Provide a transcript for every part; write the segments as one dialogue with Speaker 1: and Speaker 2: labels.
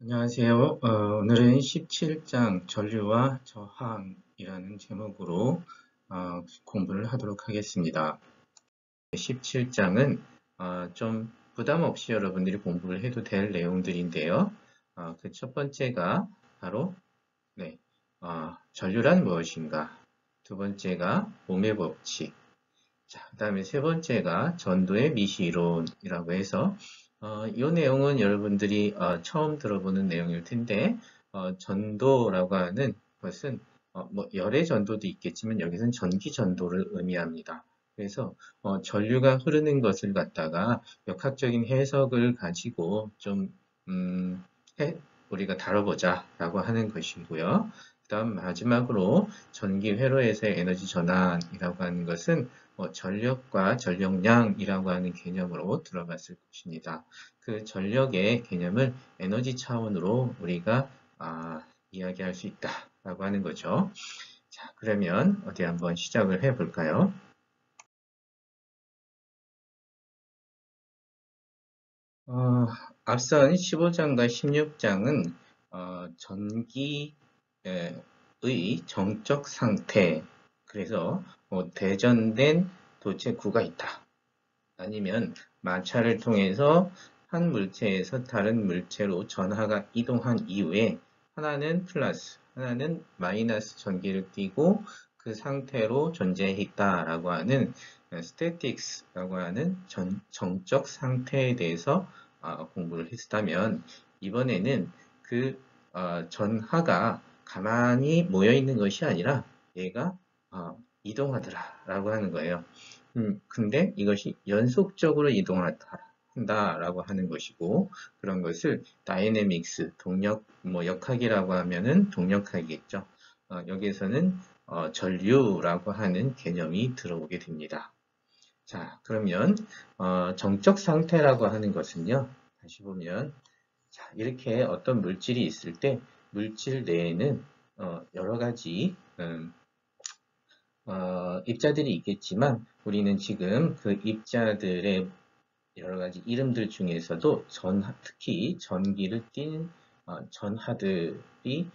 Speaker 1: 안녕하세요. 오늘은 17장 전류와 저항이라는 제목으로 공부를 하도록 하겠습니다. 17장은 좀 부담 없이 여러분들이 공부를 해도 될 내용들인데요. 그 첫 번째가 바로 전류란 무엇인가? 두 번째가 몸의 법칙. 자, 그 다음에 세 번째가 전도의 미시이론이라고 해서 이 내용은 여러분들이 처음 들어보는 내용일 텐데 전도라고 하는 것은 뭐 열의 전도도 있겠지만 여기서는 전기 전도를 의미합니다. 그래서 전류가 흐르는 것을 갖다가 역학적인 해석을 가지고 좀 음, 우리가 다뤄보자라고 하는 것이고요. 그다음 마지막으로 전기 회로에서의 에너지 전환이라고 하는 것은 전력과 전력량이라고 하는 개념으로 들어갔을 것입니다. 그 전력의 개념을 에너지 차원으로 우리가 이야기할 수 있다라고 하는 거죠. 자, 그러면 어디 한번 시작을 해 볼까요? 앞선 15장과 16장은 전기의 정적 상태, 그래서 대전된 도체구가 있다. 아니면 마찰을 통해서 한 물체에서 다른 물체로 전하가 이동한 이후에 하나는 플러스, 하나는 마이너스 전기를 띠고 그 상태로 존재했다라고 하는 스태틱스라고 하는 정적 상태에 대해서 공부를 했다면 이번에는 그 전하가 가만히 모여 있는 것이 아니라 얘가 이동하더라라고 하는 거예요. 근데 이것이 연속적으로 이동한다라고 하는 것이고, 그런 것을 다이내믹스, 동력, 뭐 역학이라고 하면은 동력학이겠죠. 여기에서는 전류라고 하는 개념이 들어오게 됩니다. 자, 그러면 정적 상태라고 하는 것은요. 다시 보면 자, 이렇게 어떤 물질이 있을 때 물질 내에는 여러 가지 입자들이 있겠지만 우리는 지금 그 입자들의 여러 가지 이름들 중에서도 특히 전기를 띤 전하들이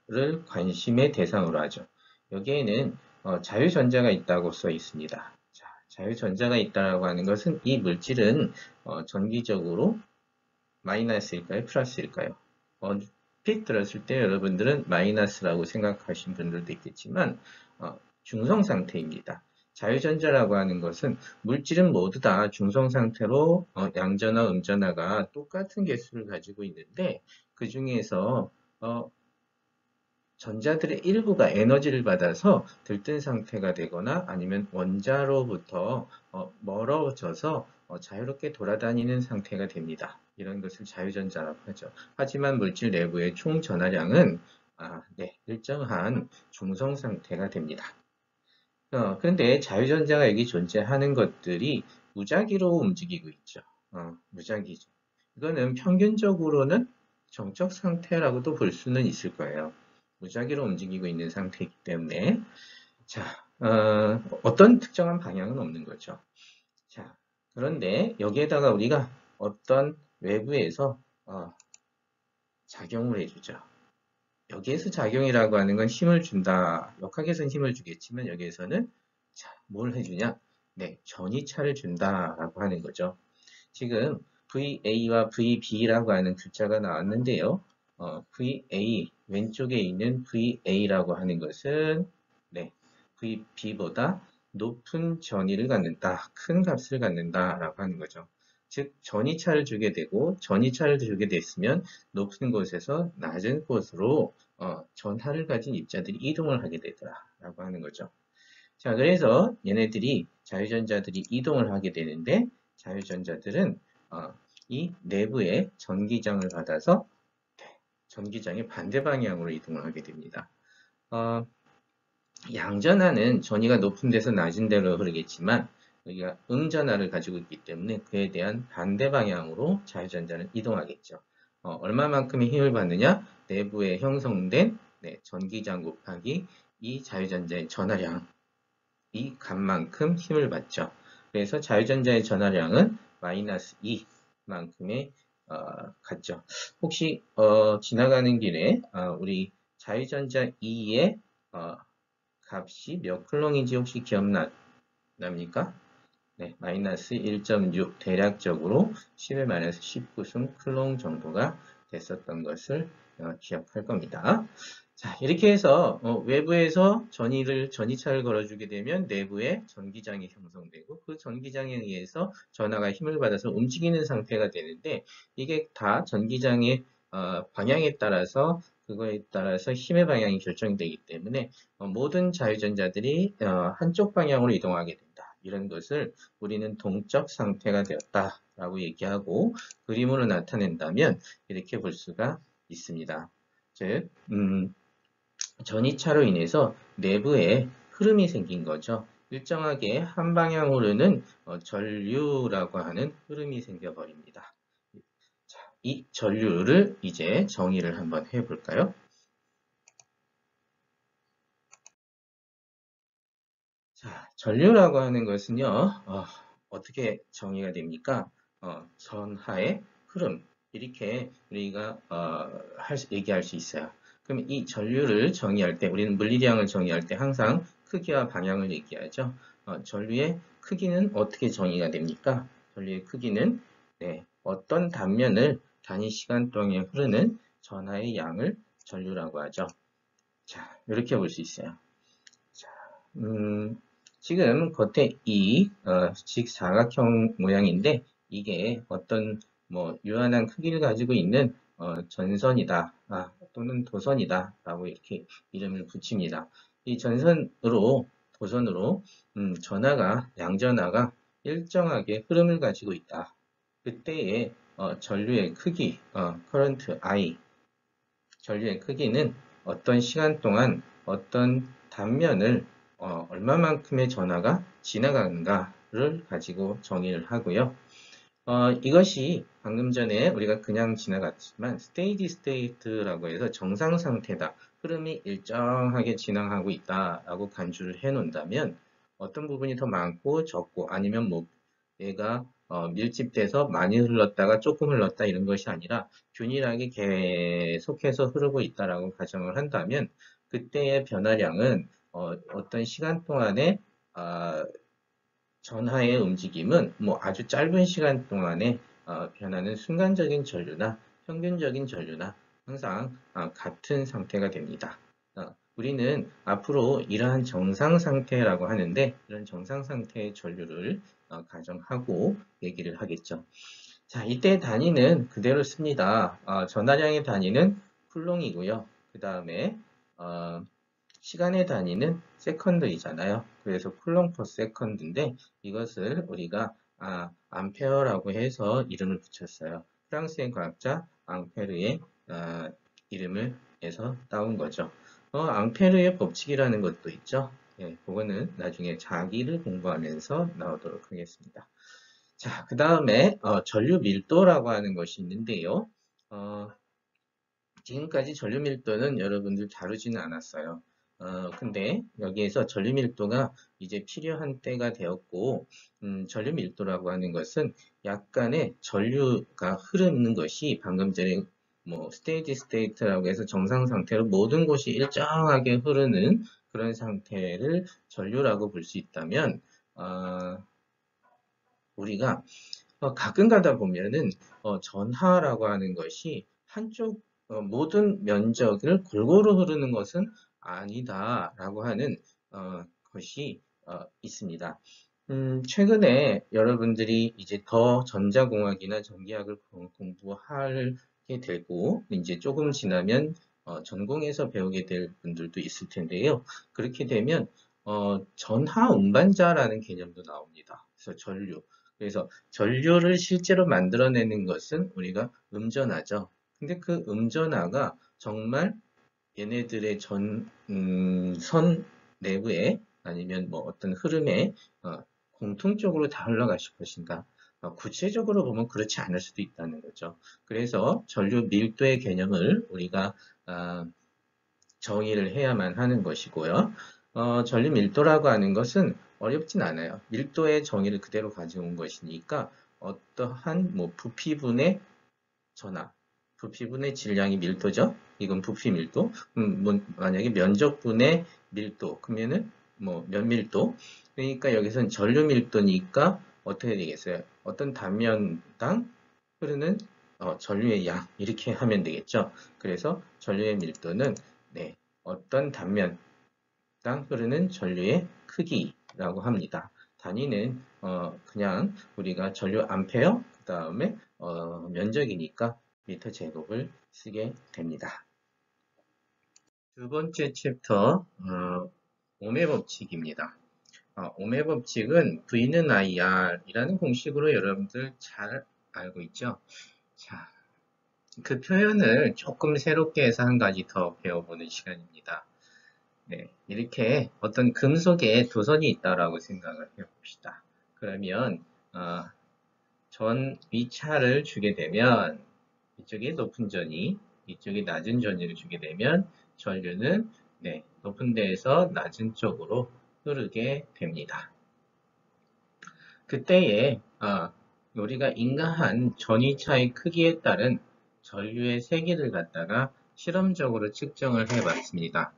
Speaker 1: 를 관심의 대상으로 하죠. 여기에는 자유전자가 있다고 써 있습니다. 자, 자유전자가 있다고 하는 것은 이 물질은 전기적으로 마이너스일까요? 플러스일까요? 얼핏 들었을 때 여러분들은 마이너스라고 생각하신 분들도 있겠지만 중성 상태입니다. 자유전자라고 하는 것은 물질은 모두 다 중성 상태로 양전하, 음전하가 똑같은 개수를 가지고 있는데 그 중에서 전자들의 일부가 에너지를 받아서 들뜬 상태가 되거나 아니면 원자로부터 멀어져서 자유롭게 돌아다니는 상태가 됩니다. 이런 것을 자유전자라고 하죠. 하지만 물질 내부의 총 전하량은 일정한 중성 상태가 됩니다. 그런데 자유전자가 여기 존재하는 것들이 무작위로 움직이고 있죠. 무작위죠. 이거는 평균적으로는 정적 상태라고도 볼 수는 있을 거예요. 무작위로 움직이고 있는 상태이기 때문에 자, 어떤 특정한 방향은 없는 거죠. 자, 그런데 여기에다가 우리가 어떤 외부에서 작용을 해주죠. 여기에서 작용이라고 하는 건 힘을 준다. 역학에서는 힘을 주겠지만 여기에서는 자, 뭘 해주냐? 네, 전이차를 준다라고 하는 거죠. 지금 VA와 VB라고 하는 글자가 나왔는데요. VA 왼쪽에 있는 VA라고 하는 것은 네, VB보다 높은 전위를 갖는다, 큰 값을 갖는다라고 하는 거죠. 즉 전이차를 주게 되고 전이차를 주게 됐으면 높은 곳에서 낮은 곳으로 전하를 가진 입자들이 이동을 하게 되더라라고 하는 거죠. 자, 그래서 얘네들이 자유전자들이 이동을 하게 되는데 자유전자들은 이 내부에 전기장을 받아서 전기장의 반대 방향으로 이동을 하게 됩니다. 양전하는 전위가 높은 데서 낮은 데로 흐르겠지만 여기가 음전하를 가지고 있기 때문에 그에 대한 반대 방향으로 자유전자는 이동하겠죠. 얼마만큼의 힘을 받느냐? 내부에 형성된 전기장 곱하기 이 자유전자의 전하량 이 값만큼 힘을 받죠. 그래서 자유전자의 전하량은 마이너스 2만큼의 같죠. 혹시 지나가는 길에 우리 자유전자 2의 값이 몇 쿨롱인지 혹시 기억납니까? 네, 마이너스 1.6 대략적으로 10의 마이너스 19승 쿨롱 정도가 됐었던 것을 기억할 겁니다. 자, 이렇게 해서 외부에서 전이차를 걸어주게 되면 내부에 전기장이 형성되고 그 전기장에 의해서 전하가 힘을 받아서 움직이는 상태가 되는데 이게 다 전기장의 방향에 따라서 그거에 따라서 힘의 방향이 결정되기 때문에 모든 자유전자들이 한쪽 방향으로 이동하게 된다. 이런 것을 우리는 동적 상태가 되었다라고 얘기하고 그림으로 나타낸다면 이렇게 볼 수가 있습니다. 즉, 전이차로 인해서 내부에 흐름이 생긴 거죠. 일정하게 한 방향으로는 전류라고 하는 흐름이 생겨버립니다. 자, 이 전류를 이제 정의를 한번 해볼까요? 자, 전류라고 하는 것은요, 어떻게 정의가 됩니까? 전하의 흐름. 이렇게 우리가 얘기할 수 있어요. 그럼 이 전류를 정의할 때, 우리는 물리량을 정의할 때 항상 크기와 방향을 얘기하죠. 전류의 크기는 어떻게 정의가 됩니까? 전류의 크기는 네, 어떤 단면을 단위 시간 동안에 흐르는 전하의 양을 전류라고 하죠. 자, 이렇게 볼 수 있어요. 자, 지금 겉에 이 직사각형 모양인데 이게 어떤 뭐 유한한 크기를 가지고 있는 전선이다 또는 도선이다 라고 이렇게 이름을 붙입니다. 이 전선으로 도선으로 전하가 양전하가 일정하게 흐름을 가지고 있다. 그때의 전류의 크기 current I 전류의 크기는 어떤 시간 동안 어떤 단면을 얼마만큼의 전하가 지나가는가를 가지고 정의를 하고요. 이것이 방금 전에 우리가 그냥 지나갔지만 스테이디 스테이트라고 해서 정상 상태다. 흐름이 일정하게 진행하고 있다라고 간주를 해 놓는다면 어떤 부분이 더 많고 적고 아니면 뭐 얘가 밀집돼서 많이 흘렀다가 조금 흘렀다 이런 것이 아니라 균일하게 계속해서 흐르고 있다라고 가정을 한다면 그때의 변화량은 어떤 시간 동안에 전하의 움직임은 뭐 아주 짧은 시간 동안에 변하는 순간적인 전류나 평균적인 전류나 항상 같은 상태가 됩니다. 우리는 앞으로 이러한 정상 상태라고 하는데 이런 정상 상태의 전류를 가정하고 얘기를 하겠죠. 자, 이때 단위는 그대로 씁니다. 전하량의 단위는 쿨롱이고요. 그 다음에 시간의 단위는 세컨드이잖아요. 그래서 쿨롱 퍼 세컨드인데 이것을 우리가 암페어라고 해서 이름을 붙였어요. 프랑스의 과학자 앙페르의 이름을 해서 따온 거죠. 앙페르의 법칙이라는 것도 있죠. 예, 그거는 나중에 자기를 공부하면서 나오도록 하겠습니다. 자, 그 다음에 전류 밀도라고 하는 것이 있는데요. 지금까지 전류 밀도는 여러분들 다루지는 않았어요. 근데 여기에서 전류 밀도가 이제 필요한 때가 되었고, 전류 밀도라고 하는 것은 약간의 전류가 흐르는 것이 방금 전에 뭐 스테이지 스테이트라고 해서 정상 상태로 모든 곳이 일정하게 흐르는 그런 상태를 전류라고 볼 수 있다면, 우리가 가끔 가다 보면은 전하라고 하는 것이 한쪽 모든 면적을 골고루 흐르는 것은 아니다라고 하는 것이 있습니다. 최근에 여러분들이 이제 더 전자공학이나 전기학을 공부하게 되고 이제 조금 지나면 전공에서 배우게 될 분들도 있을 텐데요. 그렇게 되면 전하 운반자라는 개념도 나옵니다. 그래서 전류. 그래서 전류를 실제로 만들어내는 것은 우리가 음전하죠. 근데 그 음전하가 정말 얘네들의 선 내부에 아니면 뭐 어떤 흐름에 공통적으로 다 흘러가실 것인가? 구체적으로 보면 그렇지 않을 수도 있다는 거죠. 그래서 전류 밀도의 개념을 우리가 정의를 해야만 하는 것이고요. 전류 밀도라고 하는 것은 어렵진 않아요. 밀도의 정의를 그대로 가져온 것이니까 어떠한 뭐 부피분의 전압. 부피분의 질량이 밀도죠. 이건 부피 밀도. 만약에 면적분의 밀도. 그러면은 뭐 면밀도. 그러니까 여기서는 전류 밀도니까 어떻게 되겠어요? 어떤 단면당 흐르는 전류의 양 이렇게 하면 되겠죠. 그래서 전류의 밀도는 네, 어떤 단면당 흐르는 전류의 크기라고 합니다. 단위는 그냥 우리가 전류 암페어 그 다음에 면적이니까 미터 제곱을 쓰게 됩니다. 두 번째 챕터 오음의 법칙입니다. 오음의 법칙은 V는 IR이라는 공식으로 여러분들 잘 알고 있죠. 자, 그 표현을 조금 새롭게 해서 한 가지 더 배워보는 시간입니다. 네, 이렇게 어떤 금속에 도선이 있다라고 생각을 해봅시다. 그러면 전 위차를 주게 되면 이쪽에 높은 전이, 이쪽에 낮은 전이를 주게 되면 전류는 네, 높은 데에서 낮은 쪽으로 흐르게 됩니다. 그때에 우리가 인가한 전위차의 크기에 따른 전류의 세기를 갖다가 실험적으로 측정을 해봤습니다.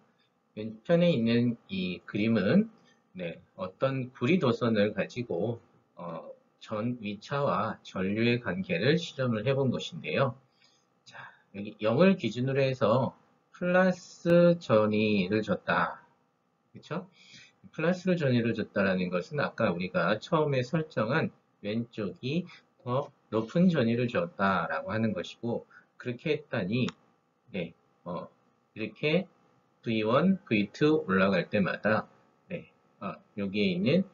Speaker 1: 왼편에 있는 이 그림은 네, 어떤 구리도선을 가지고 전 위차와 전류의 관계를 실험을 해본 것인데요. 자, 여기 0을 기준으로 해서 플러스 전위를 줬다. 그렇죠? 플러스로 전위를 줬다라는 것은 아까 우리가 처음에 설정한 왼쪽이 더 높은 전위를 줬다라고 하는 것이고 그렇게 했더니 네, 이렇게 V1, V2 올라갈 때마다 네, 여기에 있는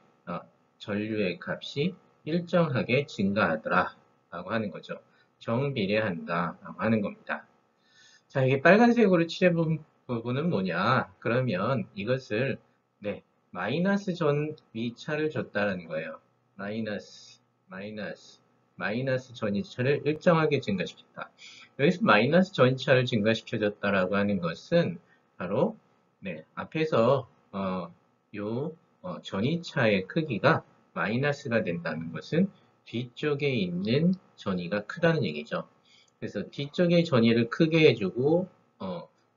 Speaker 1: 전류의 값이 일정하게 증가하더라 라고 하는 거죠. 정비례한다 라고 하는 겁니다. 자, 이게 빨간색으로 칠해본 부분은 뭐냐? 그러면 이것을 네, 마이너스 전위차를 줬다는 거예요. 마이너스 전위차를 일정하게 증가시켰다. 여기서 마이너스 전위차를 증가시켜줬다라고 하는 것은 바로 네, 앞에서 전위차의 크기가 마이너스가 된다는 것은 뒤쪽에 있는 전위가 크다는 얘기죠. 그래서 뒤쪽의 전위를 크게 해주고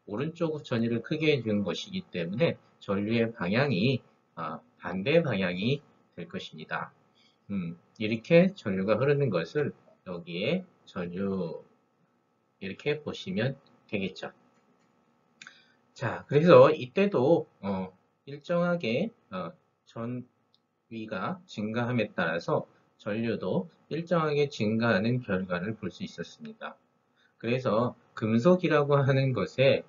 Speaker 1: 오른쪽 전위를 크게 해주는 것이기 때문에 전류의 방향이 반대 방향이 될 것입니다. 이렇게 전류가 흐르는 것을 여기에 전류 이렇게 보시면 되겠죠. 자, 그래서 이때도 일정하게 전위가 증가함에 따라서 전류도 일정하게 증가하는 결과를 볼 수 있었습니다. 그래서 금속이라고 하는 것에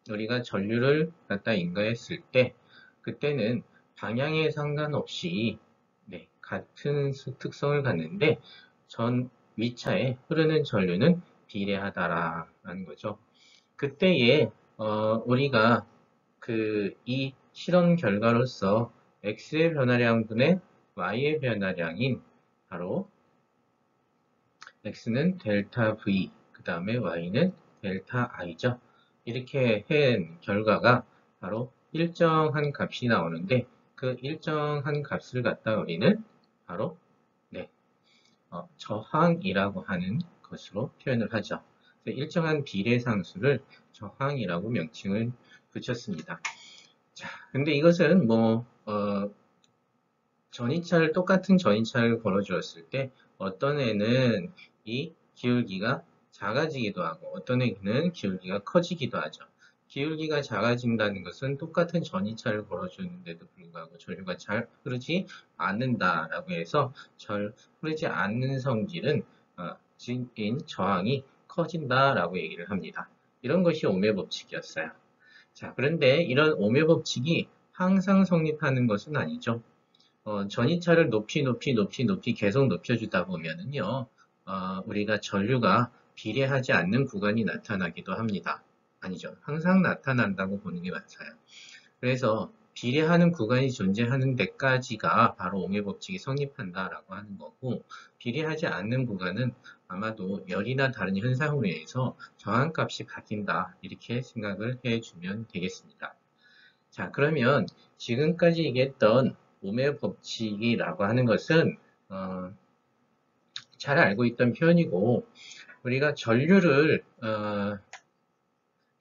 Speaker 1: 우리가 전류를 갖다 인가했을 때 그때는 방향에 상관없이 네, 같은 특성을 갖는데 전 위차에 흐르는 전류는 비례하다라는 거죠. 그때에 우리가 이 실험 결과로서 X의 변화량분의 Y의 변화량인 바로 X는 델타 V, 그 다음에 Y는 델타 I죠. 이렇게 한 결과가 바로 일정한 값이 나오는데 그 일정한 값을 갖다 우리는 바로 네, 저항이라고 하는 것으로 표현을 하죠. 일정한 비례상수를 저항이라고 명칭을 붙였습니다. 자, 근데 이것은 똑같은 전위차를 걸어주었을 때 어떤 애는 이 기울기가 작아지기도 하고 어떤 애는 기울기가 커지기도 하죠. 기울기가 작아진다는 것은 똑같은 전위차를 걸어주는데도 불구하고 전류가 잘 흐르지 않는다라고 해서 흐르지 않는 성질은 인 저항이 커진다라고 얘기를 합니다. 이런 것이 오음의 법칙이었어요. 자, 그런데 이런 오음의 법칙이 항상 성립하는 것은 아니죠. 전이차를 높이 계속 높여주다 보면은요, 우리가 전류가 비례하지 않는 구간이 나타나기도 합니다. 아니죠. 항상 나타난다고 보는 게 맞아요. 그래서 비례하는 구간이 존재하는 데까지가 바로 오음의 법칙이 성립한다라고 하는 거고, 비례하지 않는 구간은 아마도 열이나 다른 현상으로 인해서 저항값이 바뀐다. 이렇게 생각을 해주면 되겠습니다. 자, 그러면 지금까지 얘기했던 오음의 법칙이라고 하는 것은 잘 알고 있던 표현이고 우리가 전류를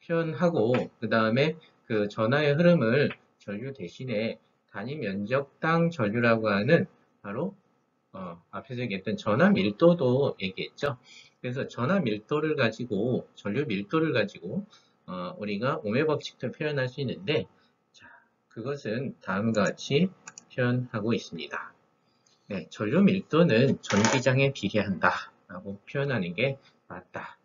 Speaker 1: 표현하고 그 다음에 그 전하의 흐름을 전류 대신에 단위 면적당 전류라고 하는 바로 앞에서 얘기했던 전하 밀도도 얘기했죠. 그래서 전하 밀도를 가지고 전류 밀도를 가지고 우리가 오메 법칙도 표현할 수 있는데 자, 그것은 다음과 같이 표현하고 있습니다. 네, 전류 밀도는 전기장에 비례한다 라고 표현하는 게 맞다.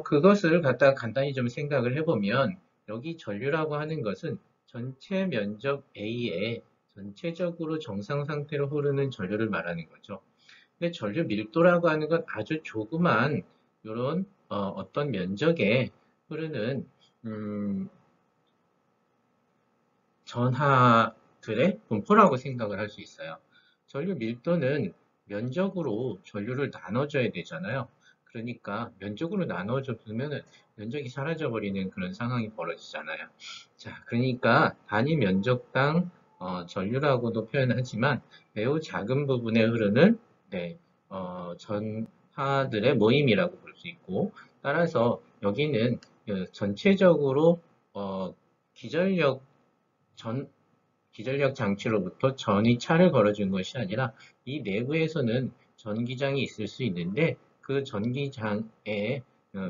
Speaker 1: 그것을 갖다가 간단히 좀 생각을 해보면 여기 전류라고 하는 것은 전체 면적 A에 전체적으로 정상 상태로 흐르는 전류를 말하는 거죠. 근데 전류 밀도라고 하는 건 아주 조그만 이런 어떤 면적에 흐르는 전하들의 분포라고 생각을 할 수 있어요. 전류 밀도는 면적으로 전류를 나눠줘야 되잖아요. 그러니까 면적으로 나눠주면 면적이 사라져버리는 그런 상황이 벌어지잖아요. 자, 그러니까 단위 면적당 전류라고도 표현하지만 매우 작은 부분에 흐르는 네, 전하들의 모임이라고 볼 수 있고 따라서 여기는 전체적으로 기전력 기전력 장치로부터 전이 차를 걸어준 것이 아니라 이 내부에서는 전기장이 있을 수 있는데 그 전기장에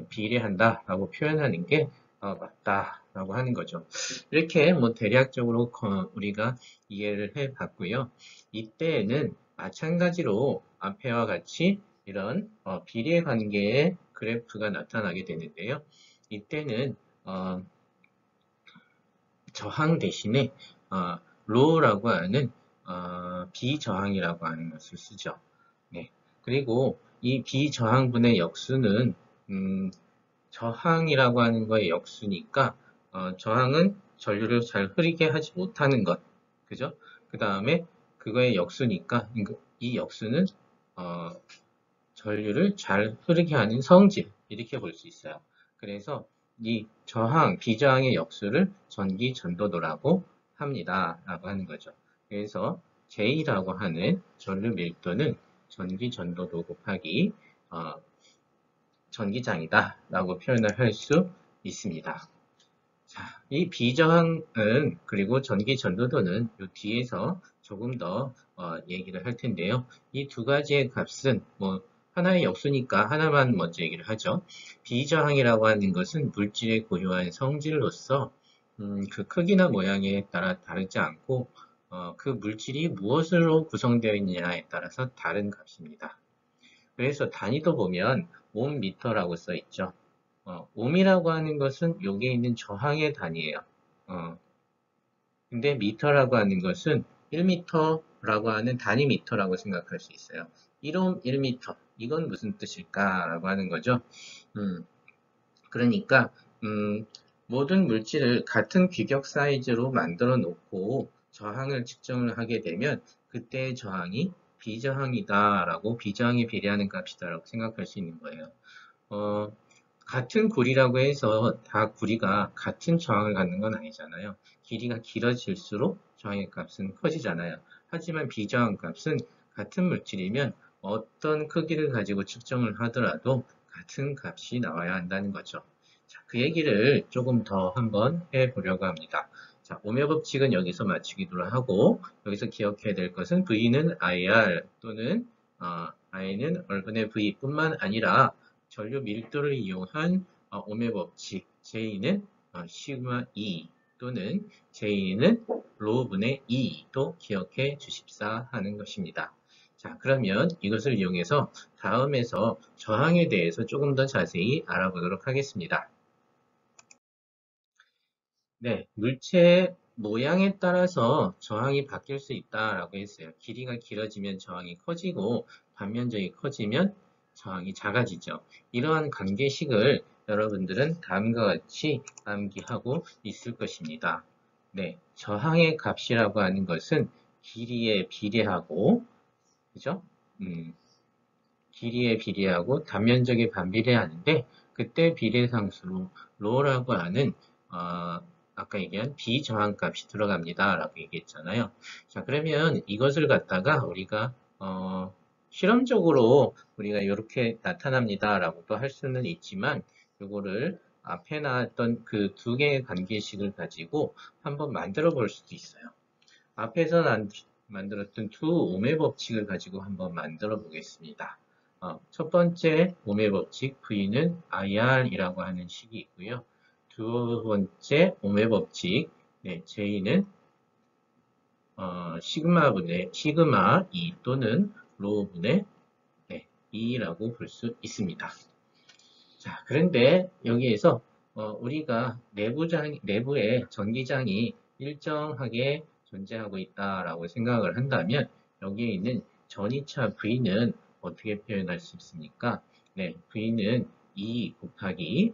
Speaker 1: 비례한다라고 표현하는 게 맞다라고 하는 거죠. 이렇게 뭐 대략적으로 우리가 이해를 해 봤고요. 이때에는 마찬가지로 앞에와 같이 이런 비례 관계의 그래프가 나타나게 되는데요. 이때는 저항 대신에 로라고 하는 비저항이라고 하는 것을 쓰죠. 네. 그리고 이 비저항분의 역수는 저항이라고 하는 거의 역수니까 저항은 전류를 잘 흐르게 하지 못하는 것, 그죠? 그 다음에 그거의 역수니까 이 역수는 전류를 잘 흐르게 하는 성질 이렇게 볼 수 있어요. 그래서 이 저항, 비저항의 역수를 전기 전도도라고 합니다. 라고 하는 거죠. 그래서 J라고 하는 전류 밀도는 전기 전도도 곱하기 전기장이다 라고 표현을 할 수 있습니다. 자, 이 비저항은 그리고 전기 전도도는 이 뒤에서 조금 더 얘기를 할 텐데요. 이 두 가지의 값은 뭐 하나의 역수니까 하나만 먼저 얘기를 하죠. 비저항이라고 하는 것은 물질의 고유한 성질로서 그 크기나 모양에 따라 다르지 않고 그 물질이 무엇으로 구성되어 있느냐에 따라서 다른 값입니다. 그래서 단위도 보면 옴미터라고 써 있죠. 옴이라고 하는 것은 여기에 있는 저항의 단위예요. 근데 미터라고 하는 것은 1미터라고 하는 단위 미터라고 생각할 수 있어요. 1옴 1미터. 이건 무슨 뜻일까라고 하는 거죠. 그러니까 모든 물질을 같은 규격 사이즈로 만들어 놓고 저항을 측정을 하게 되면 그때의 저항이 비저항이다라고 비저항에 비례하는 값이다라고 생각할 수 있는 거예요. 같은 구리라고 해서 다 구리가 같은 저항을 갖는 건 아니잖아요. 길이가 길어질수록 저항의 값은 커지잖아요. 하지만 비저항 값은 같은 물질이면 어떤 크기를 가지고 측정을 하더라도 같은 값이 나와야 한다는 거죠. 자, 그 얘기를 조금 더 한번 해보려고 합니다. 자, 오메 법칙은 여기서 마치기로 하고 여기서 기억해야 될 것은 V는 IR 또는 I는 얼분의 V뿐만 아니라 전류 밀도를 이용한 오메 법칙 J는 시그마 E 또는 J는 로분의 E도 기억해 주십사 하는 것입니다. 자, 그러면 이것을 이용해서 다음에서 저항에 대해서 조금 더 자세히 알아보도록 하겠습니다. 네, 물체의 모양에 따라서 저항이 바뀔 수 있다라고 했어요. 길이가 길어지면 저항이 커지고 반면적이 커지면 저항이 작아지죠. 이러한 관계식을 여러분들은 다음과 같이 암기하고 있을 것입니다. 네, 저항의 값이라고 하는 것은 길이에 비례하고, 그죠? 길이에 비례하고 단면적에 반비례하는데 그때 비례상수로 로라고 하는 아까 얘기한 비저항값이 들어갑니다 라고 얘기했잖아요. 자, 그러면 이것을 갖다가 우리가 실험적으로 우리가 이렇게 나타납니다 라고도 할 수는 있지만 요거를 앞에 나왔던 그 두 개의 관계식을 가지고 한번 만들어 볼 수도 있어요. 앞에서 만들었던 두 오매 법칙을 가지고 한번 만들어 보겠습니다. 첫 번째 오매 법칙 V는 IR이라고 하는 식이 있고요. 두 번째 오매 법칙 J는 시그마 2 또는 로분의 2라고 볼 수 있습니다. 자, 그런데 여기에서 우리가 내부에 전기장이 일정하게 존재하고 있다라고 생각을 한다면 여기에 있는 전이차 V는 어떻게 표현할 수 있습니까? V는 2 곱하기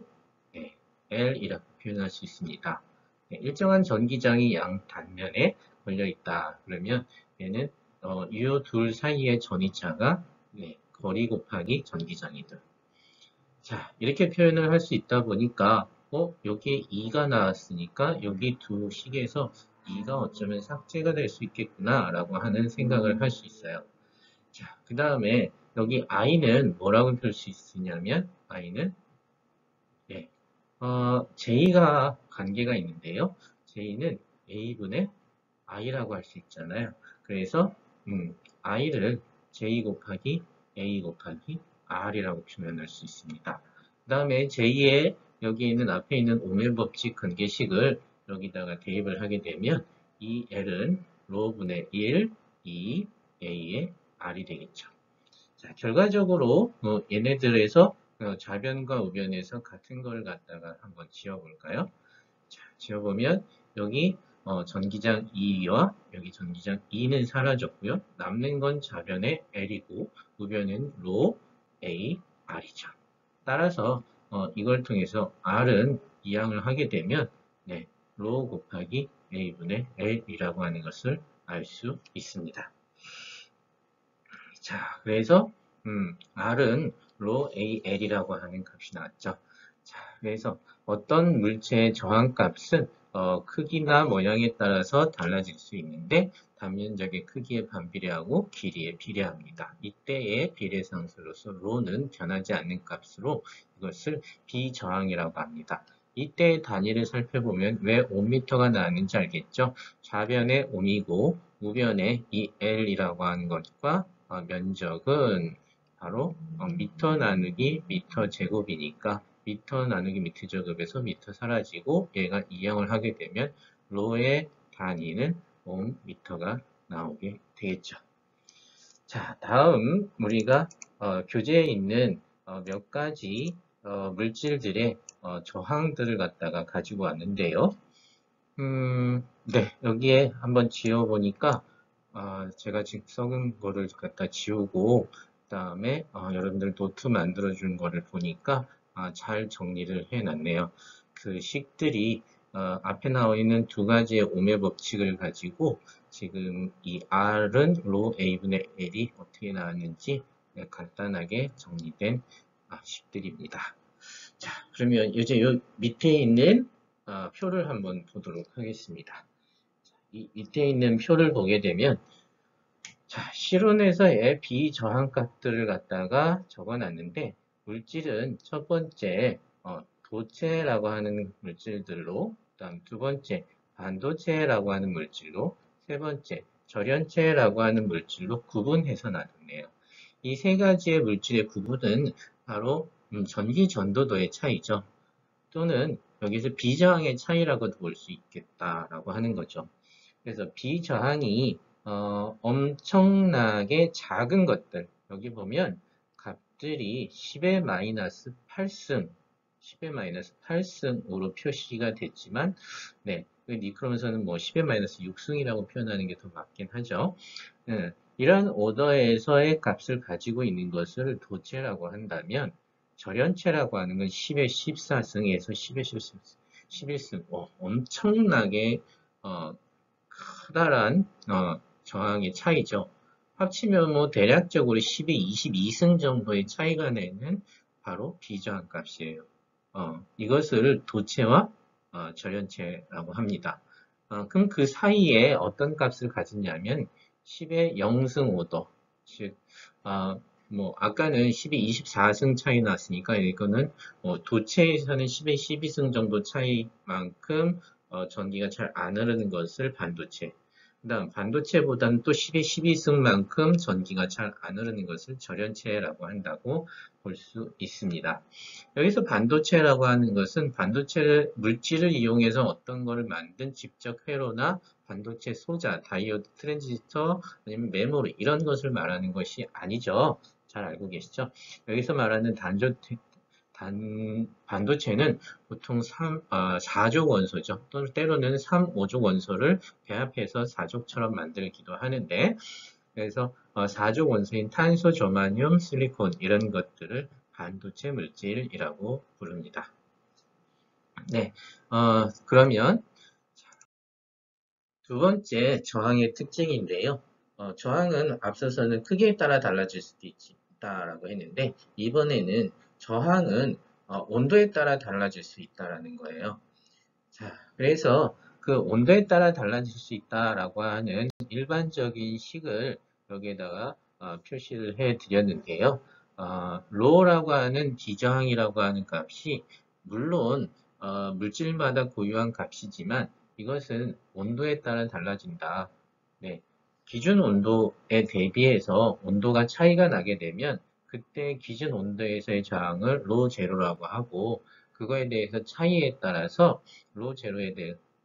Speaker 1: L이라고 표현할 수 있습니다. 일정한 전기장이 양 단면에 걸려 있다. 그러면 얘는 이 둘 사이의 전이차가 거리 곱하기 전기장이다. 자, 이렇게 표현을 할 수 있다 보니까 여기에 2가 나왔으니까 여기 두 식에서 2가 어쩌면 삭제가 될 수 있겠구나 라고 하는 생각을 할 수 있어요. 자, 그 다음에 여기 i는 뭐라고 볼 수 있으냐면 i는 J가 관계가 있는데요. J는 A분의 I라고 할 수 있잖아요. 그래서 I를 J 곱하기 A 곱하기 R이라고 표현할 수 있습니다. 그 다음에 J의 여기 있는 앞에 있는 오멜 법칙 관계식을 여기다가 대입을 하게 되면 이 L은 로분의 1, 2, A의 R이 되겠죠. 자, 결과적으로 얘네들에서 좌변과 우변에서 같은 걸 갖다가 한번 지어볼까요? 자, 지어보면 여기 전기장 2와 여기 전기장 2는 사라졌고요. 남는 건 좌변의 L이고 우변은 로 A, R이죠. 따라서 이걸 통해서 R은 이항을 하게 되면 로 곱하기 A분의 L이라고 하는 것을 알 수 있습니다. 자, 그래서 R은 로 AL이라고 하는 값이 나왔죠. 자, 그래서 어떤 물체의 저항값은 크기나 모양에 따라서 달라질 수 있는데 단면적의 크기에 반비례하고 길이에 비례합니다. 이때의 비례상수로서 로는 변하지 않는 값으로 이것을 비저항이라고 합니다. 이때의 단위를 살펴보면 왜 5m가 나왔는지 알겠죠? 좌변의 5이고 우변의 이 L이라고 하는 것과 면적은 바로 미터 나누기 미터 제곱이니까 미터 나누기 미터 제곱에서 미터 사라지고 얘가 이항을 하게 되면 로의 단위는 옴미터가 나오게 되겠죠. 자, 다음 우리가 교재에 있는 몇 가지 물질들의 저항들을 갖다가 가지고 왔는데요. 여기에 한번 지워보니까 제가 지금 썩은 거를 갖다 지우고 그 다음에 여러분들 노트 만들어준 거를 보니까 잘 정리를 해놨네요. 그 식들이 앞에 나와 있는 두 가지의 오매 법칙을 가지고 지금 이 R은 로 A분의 L이 어떻게 나왔는지 간단하게 정리된 식들입니다. 자, 그러면 이제 요 밑에 있는 표를 한번 보도록 하겠습니다. 이 밑에 있는 표를 보게 되면 자, 실온에서의 비저항값들을 갖다가 적어놨는데 물질은 첫 번째 도체라고 하는 물질들로, 그다음 두 번째 반도체라고 하는 물질로, 세 번째 절연체라고 하는 물질로 구분해서 놔뒀네요. 이 세 가지의 물질의 구분은 바로 전기 전도도의 차이죠. 또는 여기서 비저항의 차이라고도 볼 수 있겠다라고 하는 거죠. 그래서 비저항이 엄청나게 작은 것들, 여기 보면 값들이 10의 마이너스 8승, 10의 마이너스 8승으로 표시가 됐지만, 니크롬에서는 뭐 10의 마이너스 6승이라고 표현하는 게 더 맞긴 하죠. 이런 오더에서의 값을 가지고 있는 것을 도체라고 한다면, 절연체라고 하는 건 10의 14승에서 10의 11승, 엄청나게 크다란 저항의 차이죠. 합치면 뭐 대략적으로 10의 22승 정도의 차이가 내는 바로 비저항 값이에요. 이것을 도체와 절연체라고 합니다. 그럼 그 사이에 어떤 값을 가졌냐면 10의 0승 오더, 즉, 뭐, 아까는 12, 24승 차이 났으니까 이거는 도체에서는 10에 12승 정도 차이만큼 전기가 잘 안 흐르는 것을 반도체. 그다음 반도체보다는 또 10에 12승만큼 전기가 잘 안 흐르는 것을 절연체라고 한다고 볼 수 있습니다. 여기서 반도체라고 하는 것은 반도체를 물질을 이용해서 어떤 것을 만든 직접 회로나 반도체 소자, 다이오드, 트랜지스터, 아니면 메모리 이런 것을 말하는 것이 아니죠. 잘 알고 계시죠? 여기서 말하는 반도체는 보통 4족 원소죠. 또는 때로는 3, 5족 원소를 배합해서 4족처럼 만들기도 하는데, 그래서 4족 원소인 탄소, 저마늄, 실리콘 이런 것들을 반도체 물질이라고 부릅니다. 네, 그러면 두 번째 저항의 특징인데요. 저항은 앞서서는 크기에 따라 달라질 수도 있다라고 했는데 이번에는 저항은 온도에 따라 달라질 수 있다라는 거예요. 자, 그래서 그 온도에 따라 달라질 수 있다라고 하는 일반적인 식을 여기에다가 표시를 해 드렸는데요. 로라고 하는 비저항이라고 하는 값이 물론 물질마다 고유한 값이지만 이것은 온도에 따라 달라진다. 네, 기준 온도에 대비해서 온도가 차이가 나게 되면 그때 기준 온도에서의 저항을 로 제로라고 하고 그거에 대해서 차이에 따라서 로 제로에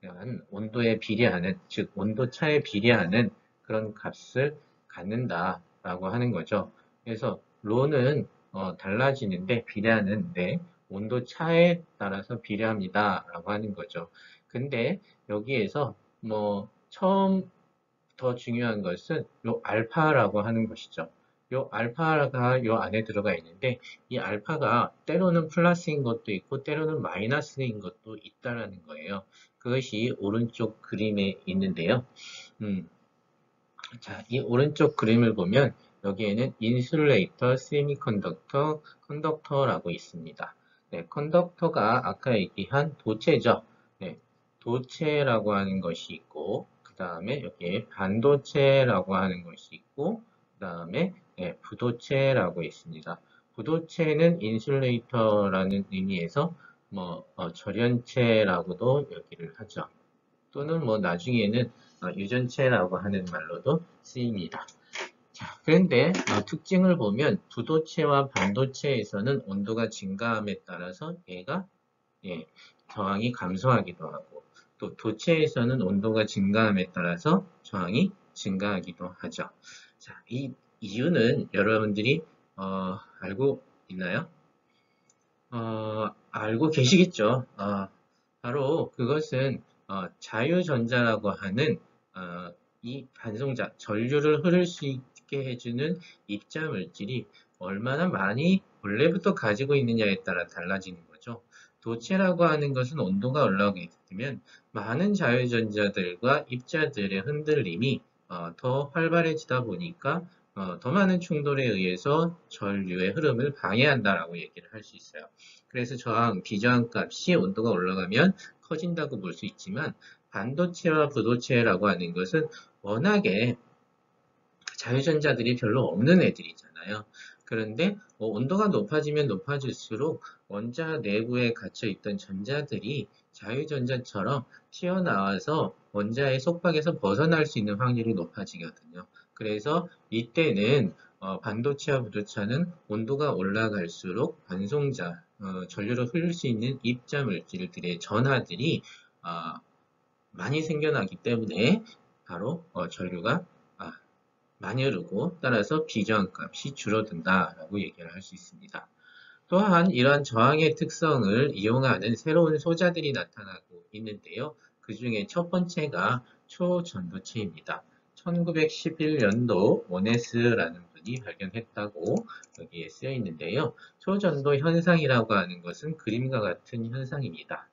Speaker 1: 대한 온도에 비례하는, 즉 온도 차에 비례하는 그런 값을 갖는다라고 하는 거죠. 그래서 로는 달라지는데 비례하는데 온도 차에 따라서 비례합니다라고 하는 거죠. 근데 여기에서 뭐 처음 더 중요한 것은 요 알파라고 하는 것이죠. 요 알파가 요 안에 들어가 있는데 이 알파가 때로는 플러스인 것도 있고 때로는 마이너스인 것도 있다라는 거예요. 그것이 오른쪽 그림에 있는데요. 음, 자, 이 오른쪽 그림을 보면 여기에는 인슐레이터, 세미컨덕터, 컨덕터라고 있습니다. 네, 컨덕터가 아까 얘기한 도체죠. 네, 도체라고 하는 것이 있고 그 다음에 여기에 반도체라고 하는 것이 있고 그 다음에 네, 부도체라고 있습니다. 부도체는 인슐레이터라는 의미에서 뭐 절연체라고도 얘기를 하죠. 또는 뭐 나중에는 유전체라고 하는 말로도 쓰입니다. 자, 그런데 특징을 보면 부도체와 반도체에서는 온도가 증가함에 따라서 얘가 예, 저항이 감소하기도 하고 또 도체에서는 온도가 증가함에 따라서 저항이 증가하기도 하죠. 자, 이 이유는 여러분들이 알고 있나요? 알고 계시겠죠. 바로 그것은 자유전자라고 하는 이 반송자, 전류를 흐를 수 있게 해주는 입자 물질이 얼마나 많이 원래부터 가지고 있느냐에 따라 달라지는 거죠. 도체라고 하는 것은 온도가 올라가게 되면 많은 자유전자들과 입자들의 흔들림이 더 활발해지다 보니까 더 많은 충돌에 의해서 전류의 흐름을 방해한다라고 얘기를 할 수 있어요. 그래서 저항, 비저항 값이 온도가 올라가면 커진다고 볼 수 있지만 반도체와 부도체라고 하는 것은 워낙에 자유전자들이 별로 없는 애들이잖아요. 그런데 온도가 높아지면 높아질수록 원자 내부에 갇혀 있던 전자들이 자유전자처럼 튀어나와서 원자의 속박에서 벗어날 수 있는 확률이 높아지거든요. 그래서 이때는 반도체와 부도체는 온도가 올라갈수록 반송자, 전류를 흘릴 수 있는 입자 물질들의 전하들이 많이 생겨나기 때문에 바로 전류가 많이 흐르고 따라서 비저항 값이 줄어든다라고 얘기를 할 수 있습니다. 또한 이러한 저항의 특성을 이용하는 새로운 소자들이 나타나고 있는데요. 그 중에 첫 번째가 초전도체입니다. 1911년도 원네스라는 분이 발견했다고 여기에 쓰여 있는데요. 초전도 현상이라고 하는 것은 그림과 같은 현상입니다.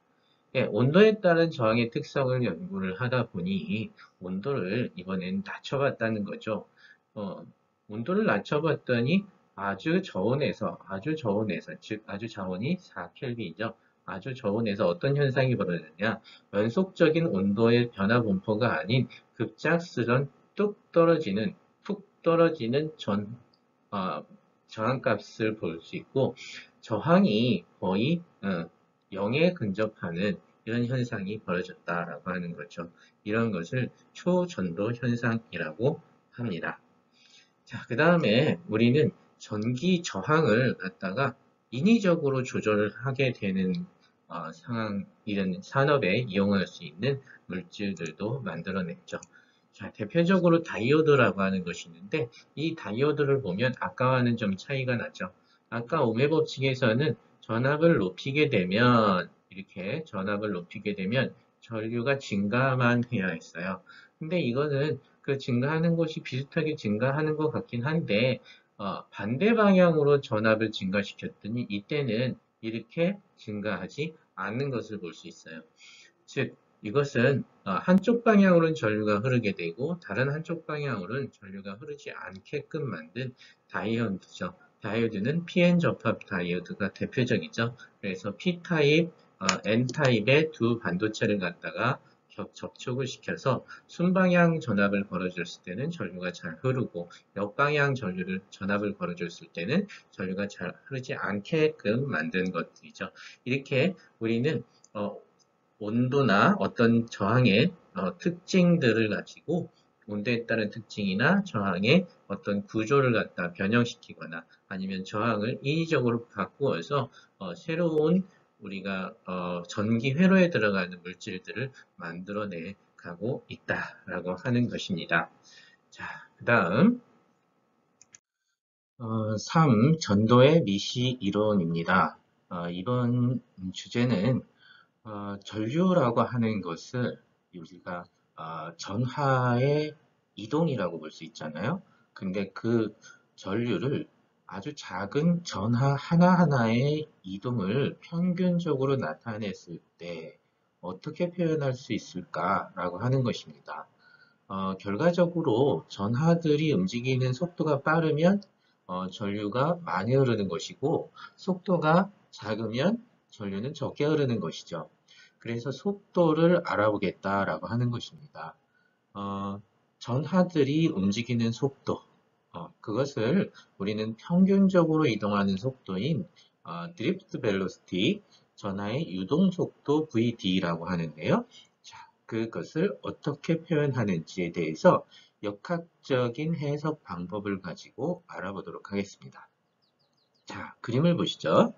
Speaker 1: 네, 온도에 따른 저항의 특성을 연구를 하다 보니 온도를 이번엔 낮춰봤다는 거죠. 온도를 낮춰봤더니 아주 저온에서, 즉 아주 저온이 4켈빈이죠. 아주 저온에서 어떤 현상이 벌어지느냐, 연속적인 온도의 변화 분포가 아닌 급작스런 뚝 떨어지는, 푹 떨어지는 저항값을 볼 수 있고, 저항이 거의 0에 근접하는 이런 현상이 벌어졌다라고 하는 거죠. 이런 것을 초전도 현상이라고 합니다. 자, 그 다음에 우리는 전기 저항을 갖다가 인위적으로 조절을 하게 되는 상황, 이런 산업에 이용할 수 있는 물질들도 만들어냈죠. 자, 대표적으로 다이오드라고 하는 것이 있는데, 이 다이오드를 보면 아까와는 좀 차이가 나죠. 아까 오메 법칙에서는 전압을 높이게 되면, 이렇게 전압을 높이게 되면 전류가 증가만 해야 했어요. 근데 이거는 그 증가하는 것이 비슷하게 증가하는 것 같긴 한데, 반대 방향으로 전압을 증가시켰더니 이때는 이렇게 증가하지 않는 것을 볼 수 있어요. 즉, 이것은 한쪽 방향으로는 전류가 흐르게 되고 다른 한쪽 방향으로는 전류가 흐르지 않게끔 만든 다이오드죠. 다이오드는 PN 접합 다이오드가 대표적이죠. 그래서 P타입, N타입의 두 반도체를 갖다가 접촉을 시켜서 순방향 전압을 걸어줬을 때는 전류가 잘 흐르고 역방향 전압을 걸어줬을 때는 전류가 잘 흐르지 않게끔 만든 것들이죠. 이렇게 우리는 온도나 어떤 저항의 특징들을 가지고 온도에 따른 특징이나 저항의 어떤 구조를 갖다 변형시키거나 아니면 저항을 인위적으로 바꾸어서 새로운 우리가 전기 회로에 들어가는 물질들을 만들어내 가고 있다라고 하는 것입니다. 자, 그 다음 3. 전도의 미시 이론입니다. 이번 주제는 전류라고 하는 것을 우리가 전하의 이동이라고 볼 수 있잖아요. 근데 그 전류를 아주 작은 전하 하나하나의 이동을 평균적으로 나타냈을 때 어떻게 표현할 수 있을까라고 하는 것입니다. 결과적으로 전하들이 움직이는 속도가 빠르면 전류가 많이 흐르는 것이고 속도가 작으면 전류는 적게 흐르는 것이죠. 그래서 속도를 알아보겠다라고 하는 것입니다. 전하들이 움직이는 속도, 그것을 우리는 평균적으로 이동하는 속도인 드리프트 벨로시티, 전하의 유동 속도 VD라고 하는데요. 자, 그것을 어떻게 표현하는지에 대해서 역학적인 해석 방법을 가지고 알아보도록 하겠습니다. 자, 그림을 보시죠.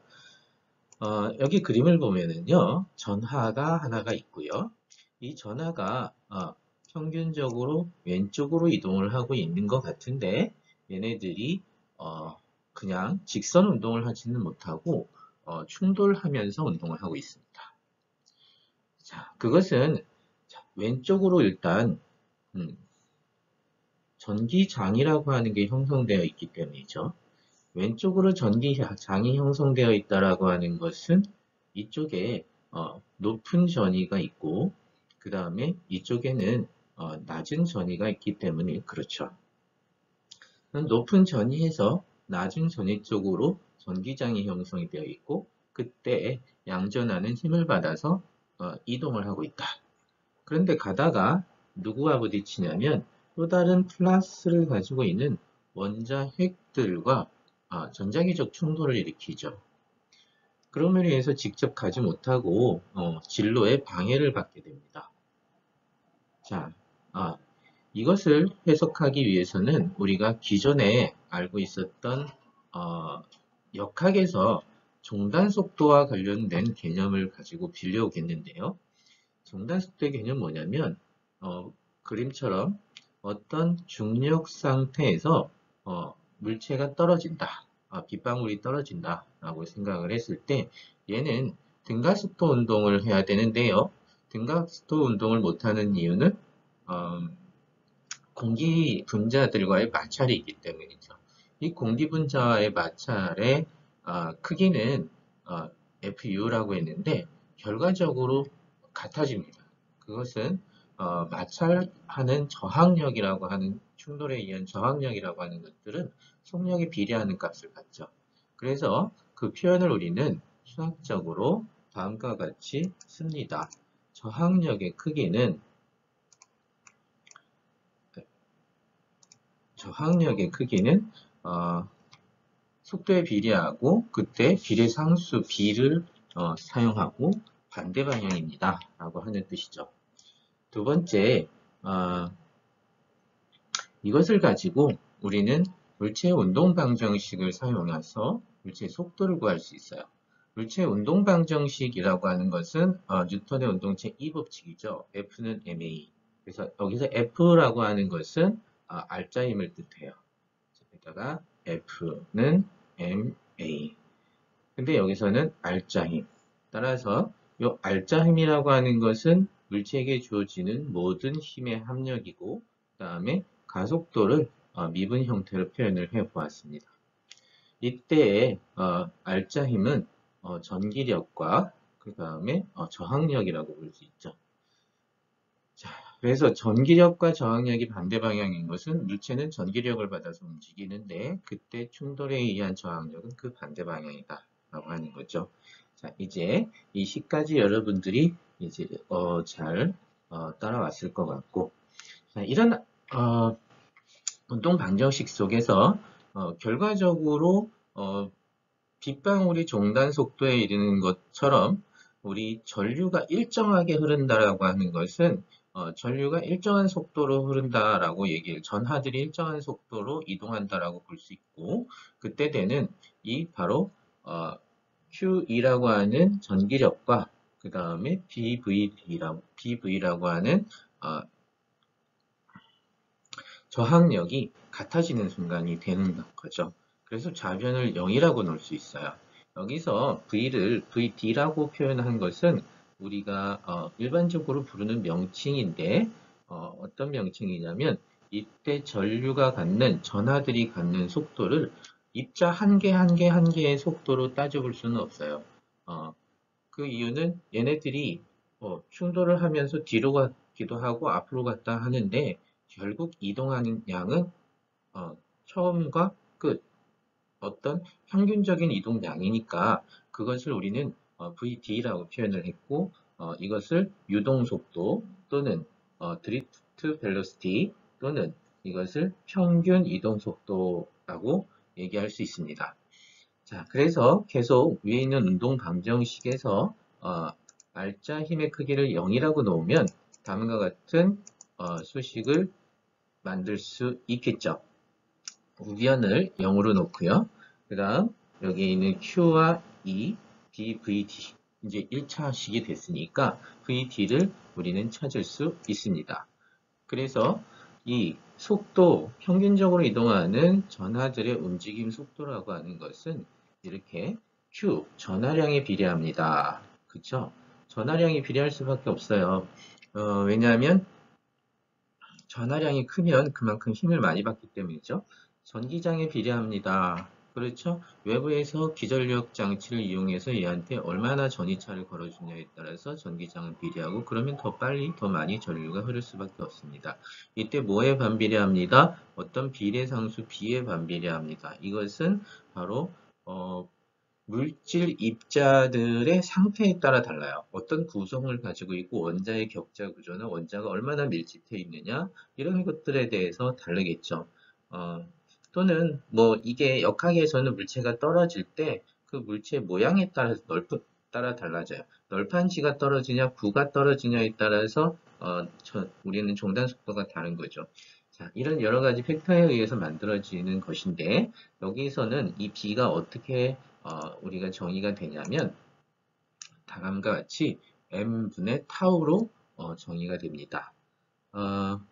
Speaker 1: 여기 그림을 보면은요, 전하가 하나가 있고요. 이 전하가 평균적으로 왼쪽으로 이동을 하고 있는 것 같은데, 얘네들이 그냥 직선 운동을 하지는 못하고 충돌하면서 운동을 하고 있습니다. 자, 그것은 왼쪽으로 일단 전기장이라고 하는 게 형성되어 있기 때문이죠. 왼쪽으로 전기장이 형성되어 있다라고 하는 것은 이쪽에 높은 전위가 있고 그 다음에 이쪽에는 낮은 전위가 있기 때문에 그렇죠. 높은 전위에서 낮은 전위 쪽으로 전기장이 형성이 되어 있고 그때 양전하는 힘을 받아서 이동을 하고 있다. 그런데 가다가 누구와 부딪히냐면 또 다른 플러스를 가지고 있는 원자 핵들과 전자기적 충돌을 일으키죠. 그러므로 인해서 직접 가지 못하고 진로에 방해를 받게 됩니다. 자, 이것을 해석하기 위해서는 우리가 기존에 알고 있었던 역학에서 종단 속도와 관련된 개념을 가지고 빌려오겠는데요. 종단 속도의 개념은 뭐냐면 그림처럼 어떤 중력 상태에서 물체가 떨어진다. 빗방울이 떨어진다 라고 생각을 했을 때 얘는 등가스도 운동을 해야 되는데요. 등가스도 운동을 못하는 이유는 공기 분자들과의 마찰이 있기 때문이죠. 이 공기 분자와의 마찰의 크기는 FU라고 했는데 결과적으로 같아집니다. 그것은 마찰하는 저항력이라고 하는 충돌에 의한 저항력이라고 하는 것들은 속력에 비례하는 값을 갖죠. 그래서 그 표현을 우리는 수학적으로 다음과 같이 씁니다. 저항력의 크기는 저항력의 크기는 속도에 비례하고 그때 비례상수 B를 사용하고 반대 방향입니다. 라고 하는 뜻이죠. 두 번째, 이것을 가지고 우리는 물체의 운동 방정식을 사용해서 물체의 속도를 구할 수 있어요. 물체의 운동 방정식이라고 하는 것은 뉴턴의 운동체 E 법칙이죠. F는 ma. 그래서 여기서 F라고 하는 것은 알자 힘을 뜻해요. 여기다가 F는 ma. 근데 여기서는 알자 힘. 따라서 이 알자 힘이라고 하는 것은 물체에게 주어지는 모든 힘의 합력이고, 그 다음에 가속도를 미분 형태로 표현을 해 보았습니다. 이때의 알자 힘은 전기력과 그 다음에 저항력이라고 볼 수 있죠. 자, 그래서 전기력과 저항력이 반대 방향인 것은 물체는 전기력을 받아서 움직이는데 그때 충돌에 의한 저항력은 그 반대 방향이다 라고 하는 거죠. 자, 이제 이 시까지 여러분들이 이제 잘 따라왔을 것 같고, 자, 이런 운동 방정식 속에서 결과적으로 빗방울이 종단 속도에 이르는 것처럼 우리 전류가 일정하게 흐른다라고 하는 것은 전류가 일정한 속도로 흐른다라고 전하들이 일정한 속도로 이동한다라고 볼 수 있고, 그때 되는 이 바로 QE라고 하는 전기력과 그 다음에 BV라고 하는 저항력이 같아지는 순간이 되는 거죠. 그래서 좌변을 0이라고 놓을 수 있어요. 여기서 V를 VD라고 표현한 것은 우리가 일반적으로 부르는 명칭인데 어떤 명칭이냐면 이때 전하들이 갖는 속도를 입자 한 개 한 개 한 개의 속도로 따져볼 수는 없어요. 그 이유는 얘네들이 충돌을 하면서 뒤로 가기도 하고 앞으로 갔다 하는데 결국 이동하는 양은 처음과 끝 어떤 평균적인 이동량이니까 그것을 우리는 VD라고 표현을 했고 이것을 유동속도 또는 드리프트 벨로시티 또는 이것을 평균 이동속도라고 얘기할 수 있습니다. 자, 그래서 계속 위에 있는 운동 방정식에서 알자 힘의 크기를 0이라고 놓으면 다음과 같은 수식을 만들 수 있겠죠. 우변을 0으로 놓고요. 그 다음 여기 있는 Q와 E, dVd 이제 1차식이 됐으니까 VD를 우리는 찾을 수 있습니다. 그래서 이 속도, 평균적으로 이동하는 전하들의 움직임 속도라고 하는 것은 이렇게 Q, 전하량에 비례합니다. 그쵸? 전하량이 비례할 수밖에 없어요. 왜냐하면 전하량이 크면 그만큼 힘을 많이 받기 때문이죠. 전기장에 비례합니다. 그렇죠? 외부에서 기전력 장치를 이용해서 얘한테 얼마나 전이차를 걸어주냐에 따라서 전기장을 비례하고 그러면 더 빨리 더 많이 전류가 흐를 수밖에 없습니다. 이때 뭐에 반비례합니다? 어떤 비례상수 B에 반비례합니다. 이것은 바로 물질 입자들의 상태에 따라 달라요. 어떤 구성을 가지고 있고 원자의 격자 구조나 원자가 얼마나 밀집해 있느냐 이런 것들에 대해서 다르겠죠. 또는 뭐 이게 역학에서는 물체가 떨어질 때 그 물체 모양에 따라서 따라 달라져요. 널판지가 떨어지냐 구가 떨어지냐에 따라서 우리는 종단 속도가 다른 거죠. 자, 이런 여러 가지 팩터에 의해서 만들어지는 것인데 여기서는 이 B가 어떻게 우리가 정의가 되냐면 다음과 같이 m분의 타우로 정의가 됩니다.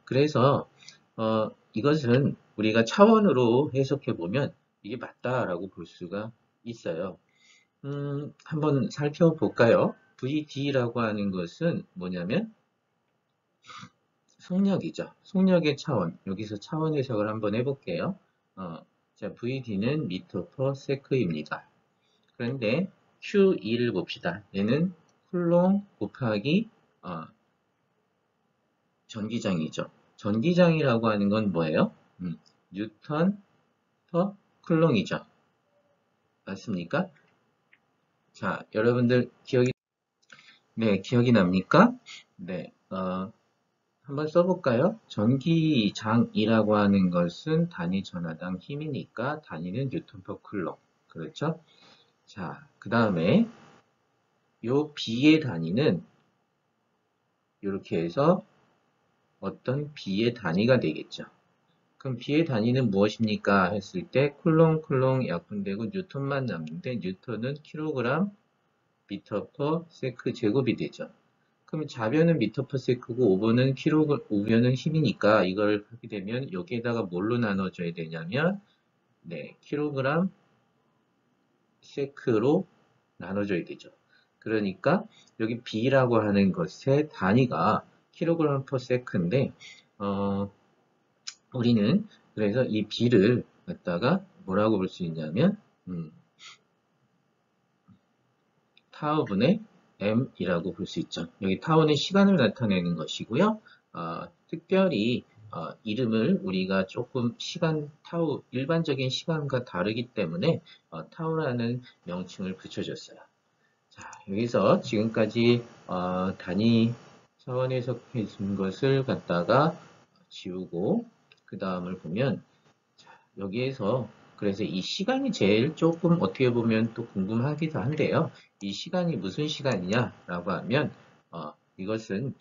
Speaker 1: 그래서 이것은 우리가 차원으로 해석해 보면 이게 맞다라고 볼 수가 있어요. 한번 살펴볼까요? VD라고 하는 것은 뭐냐면 속력이죠. 속력의 차원. 여기서 차원 해석을 한번 해볼게요. 자, VD는 미터 퍼 세크입니다. 그런데 Q2를 봅시다. 얘는 쿨롱 곱하기 전기장이죠. 전기장이라고 하는 건 뭐예요? 뉴턴 퍼 쿨롱이죠. 맞습니까? 자, 여러분들 기억이 납니까? 네, 한번 써볼까요? 전기장이라고 하는 것은 단위 전하당 힘이니까 단위는 뉴턴 퍼 쿨럼. 그렇죠? 자, 그 다음에 요 B의 단위는 이렇게 해서 어떤 B의 단위가 되겠죠. 그럼 B의 단위는 무엇입니까? 했을 때 쿨롱 약분되고 뉴턴만 남는데 뉴턴은 킬로그램 미터 퍼 세크 제곱이 되죠. 그럼 좌변은 미터 퍼 세크고 우변은 힘이니까 이걸 하게 되면 여기에다가 뭘로 나눠줘야 되냐면 네, 킬로그램 세크로 나눠줘야 되죠. 그러니까 여기 B라고 하는 것의 단위가 킬로그램 퍼 세크인데 우리는 그래서 이 B를 갖다가 뭐라고 볼 수 있냐면 타우분의 m이라고 볼 수 있죠. 여기 타우는 시간을 나타내는 것이고요. 특별히 이름을 우리가 조금 타우 일반적인 시간과 다르기 때문에 타우라는 명칭을 붙여줬어요. 자, 여기서 지금까지 단위 차원에서 해준 것을 갖다가 지우고 그 다음을 보면 자, 여기에서 그래서 이 시간이 제일 조금 어떻게 보면 또 궁금하기도 한데요. 이 시간이 무슨 시간이냐라고 하면 이것은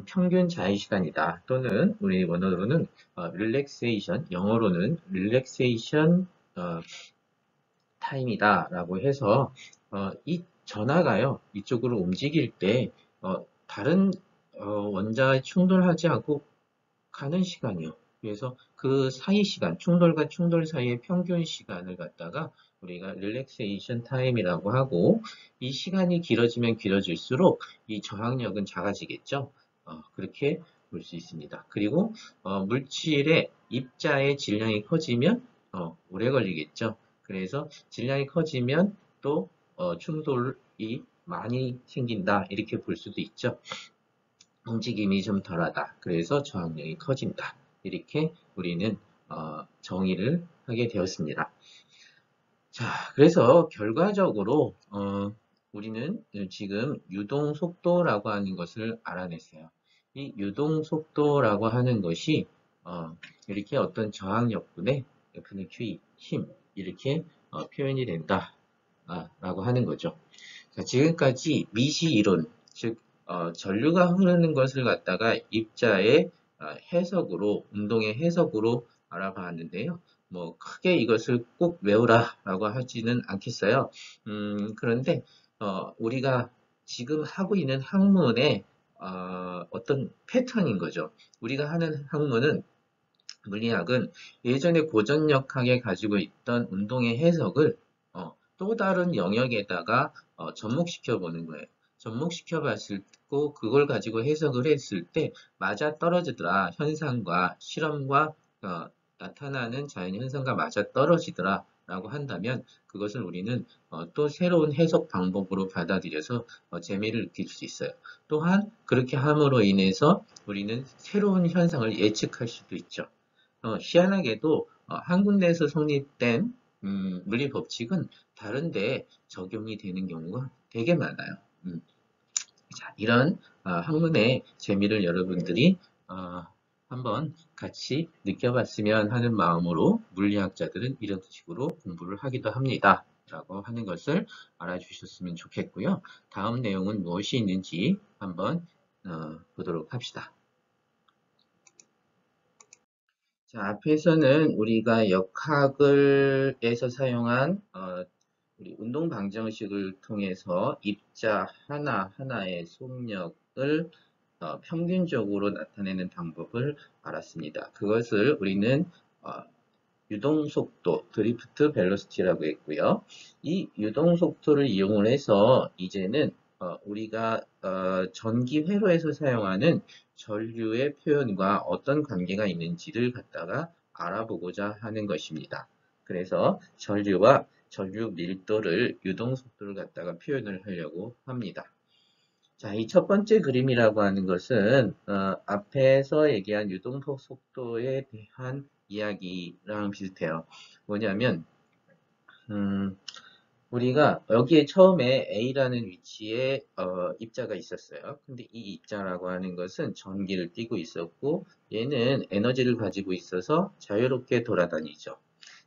Speaker 1: 평균 자유시간이다. 또는 우리 원어로는 relaxation, 영어로는 relaxation 타임이다 라고 해서 이 전하가요 이쪽으로 움직일 때 다른 원자에 충돌하지 않고 가는 시간이요. 그래서 그 사이 시간, 충돌과 충돌 사이의 평균 시간을 갖다가 우리가 릴렉세이션 타임이라고 하고 이 시간이 길어지면 길어질수록 이 저항력은 작아지겠죠. 그렇게 볼 수 있습니다. 그리고 물질의 입자의 질량이 커지면 오래 걸리겠죠. 그래서 질량이 커지면 또 충돌이 많이 생긴다 이렇게 볼 수도 있죠. 움직임이 좀 덜하다. 그래서 저항력이 커진다. 이렇게 우리는 정의를 하게 되었습니다. 자, 그래서 결과적으로 우리는 지금 유동 속도라고 하는 것을 알아냈어요. 이 유동 속도라고 하는 것이 이렇게 어떤 저항력분의 F는 QE, 힘 이렇게 표현이 된다 라고 하는 거죠. 자, 지금까지 미시 이론, 즉 전류가 흐르는 것을 갖다가 입자의 해석으로, 운동의 해석으로 알아봤는데요. 뭐 크게 이것을 꼭 외우라라고 하지는 않겠어요. 그런데 우리가 지금 하고 있는 학문의 어떤 패턴인 거죠. 우리가 하는 학문은 물리학은 예전에 고전역학에 가지고 있던 운동의 해석을 또 다른 영역에다가 접목시켜 보는 거예요. 접목시켜 봤을 때 그걸 가지고 해석을 했을 때 맞아 떨어지더라. 현상과 실험과 나타나는 자연 현상과 맞아 떨어지더라 라고 한다면 그것을 우리는 또 새로운 해석 방법으로 받아들여서 재미를 느낄 수 있어요. 또한 그렇게 함으로 인해서 우리는 새로운 현상을 예측할 수도 있죠. 희한하게도 한 군데에서 성립된 물리 법칙은 다른데 적용이 되는 경우가 되게 많아요. 자, 이런 학문의 재미를 여러분들이 한번 같이 느껴봤으면 하는 마음으로 물리학자들은 이런 식으로 공부를 하기도 합니다. 라고 하는 것을 알아주셨으면 좋겠고요. 다음 내용은 무엇이 있는지 한번 보도록 합시다. 자, 앞에서는 우리가 역학에서 사용한 우리 운동 방정식을 통해서 입자 하나하나의 속력을 평균적으로 나타내는 방법을 알았습니다. 그것을 우리는 유동속도, 드리프트 벨로시티라고 했고요. 이 유동속도를 이용을 해서 이제는 우리가 전기 회로에서 사용하는 전류의 표현과 어떤 관계가 있는지를 갖다가 알아보고자 하는 것입니다. 그래서 전류와 전류 밀도를 유동속도를 갖다가 표현을 하려고 합니다. 자, 이 첫 번째 그림이라고 하는 것은 앞에서 얘기한 유동폭 속도에 대한 이야기랑 비슷해요. 뭐냐면 우리가 여기에 처음에 A라는 위치에 입자가 있었어요. 근데 이 입자라고 하는 것은 전기를 띠고 있었고 얘는 에너지를 가지고 있어서 자유롭게 돌아다니죠.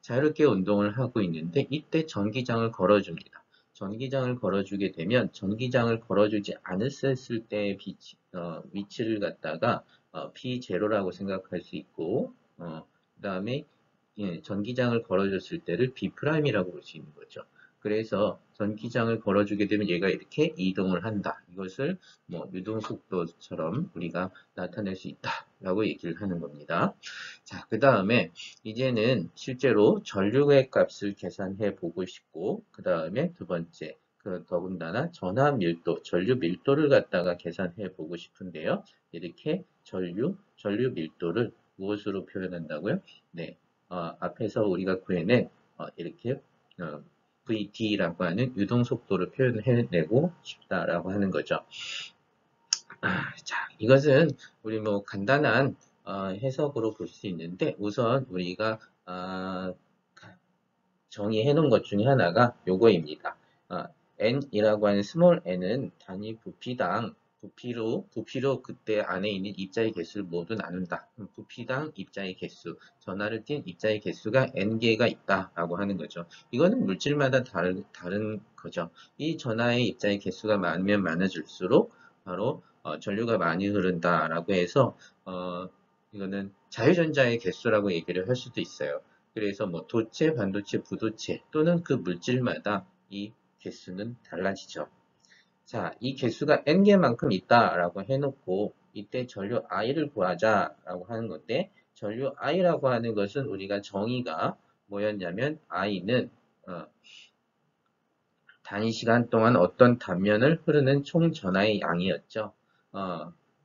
Speaker 1: 자유롭게 운동을 하고 있는데 이때 전기장을 걸어줍니다. 전기장을 걸어주게 되면 전기장을 걸어주지 않았을 때의 위치를 갖다가 B0라고 생각할 수 있고 그 다음에 예, 전기장을 걸어줬을 때를 B'이라고 볼 수 있는 거죠. 그래서 전기장을 걸어주게 되면 얘가 이렇게 이동을 한다. 이것을 뭐 유동속도처럼 우리가 나타낼 수 있다라고 얘기를 하는 겁니다. 자, 그 다음에 이제는 실제로 전류의 값을 계산해 보고 싶고, 그 다음에 두 번째, 더군다나 전하 밀도, 전류 밀도를 갖다가 계산해 보고 싶은데요. 이렇게 전류 밀도를 무엇으로 표현한다고요? 네, 앞에서 우리가 구해낸 이렇게 VD라고 하는 유동속도를 표현해내고 싶다라고 하는 거죠. 자, 이것은 우리 뭐 간단한 해석으로 볼 수 있는데 우선 우리가 정의해 놓은 것 중에 하나가 요거입니다. n이라고 하는 스몰 n은 단위 부피로 그때 안에 있는 입자의 개수를 모두 나눈다. 부피당 입자의 개수, 전하를 띤 입자의 개수가 n개가 있다라고 하는 거죠. 이거는 물질마다 다른 거죠. 이 전하의 입자의 개수가 많으면 많아질수록 바로 전류가 많이 흐른다라고 해서 이거는 자유전자의 개수라고 얘기를 할 수도 있어요. 그래서 뭐 도체, 반도체, 부도체 또는 그 물질마다 이 개수는 달라지죠. 자, 이 개수가 n개만큼 있다라고 해놓고 이때 전류 i를 구하자라고 하는 건데 전류 i라고 하는 것은 우리가 정의가 뭐였냐면 i는 단위 시간 동안 어떤 단면을 흐르는 총 전하의 양이었죠.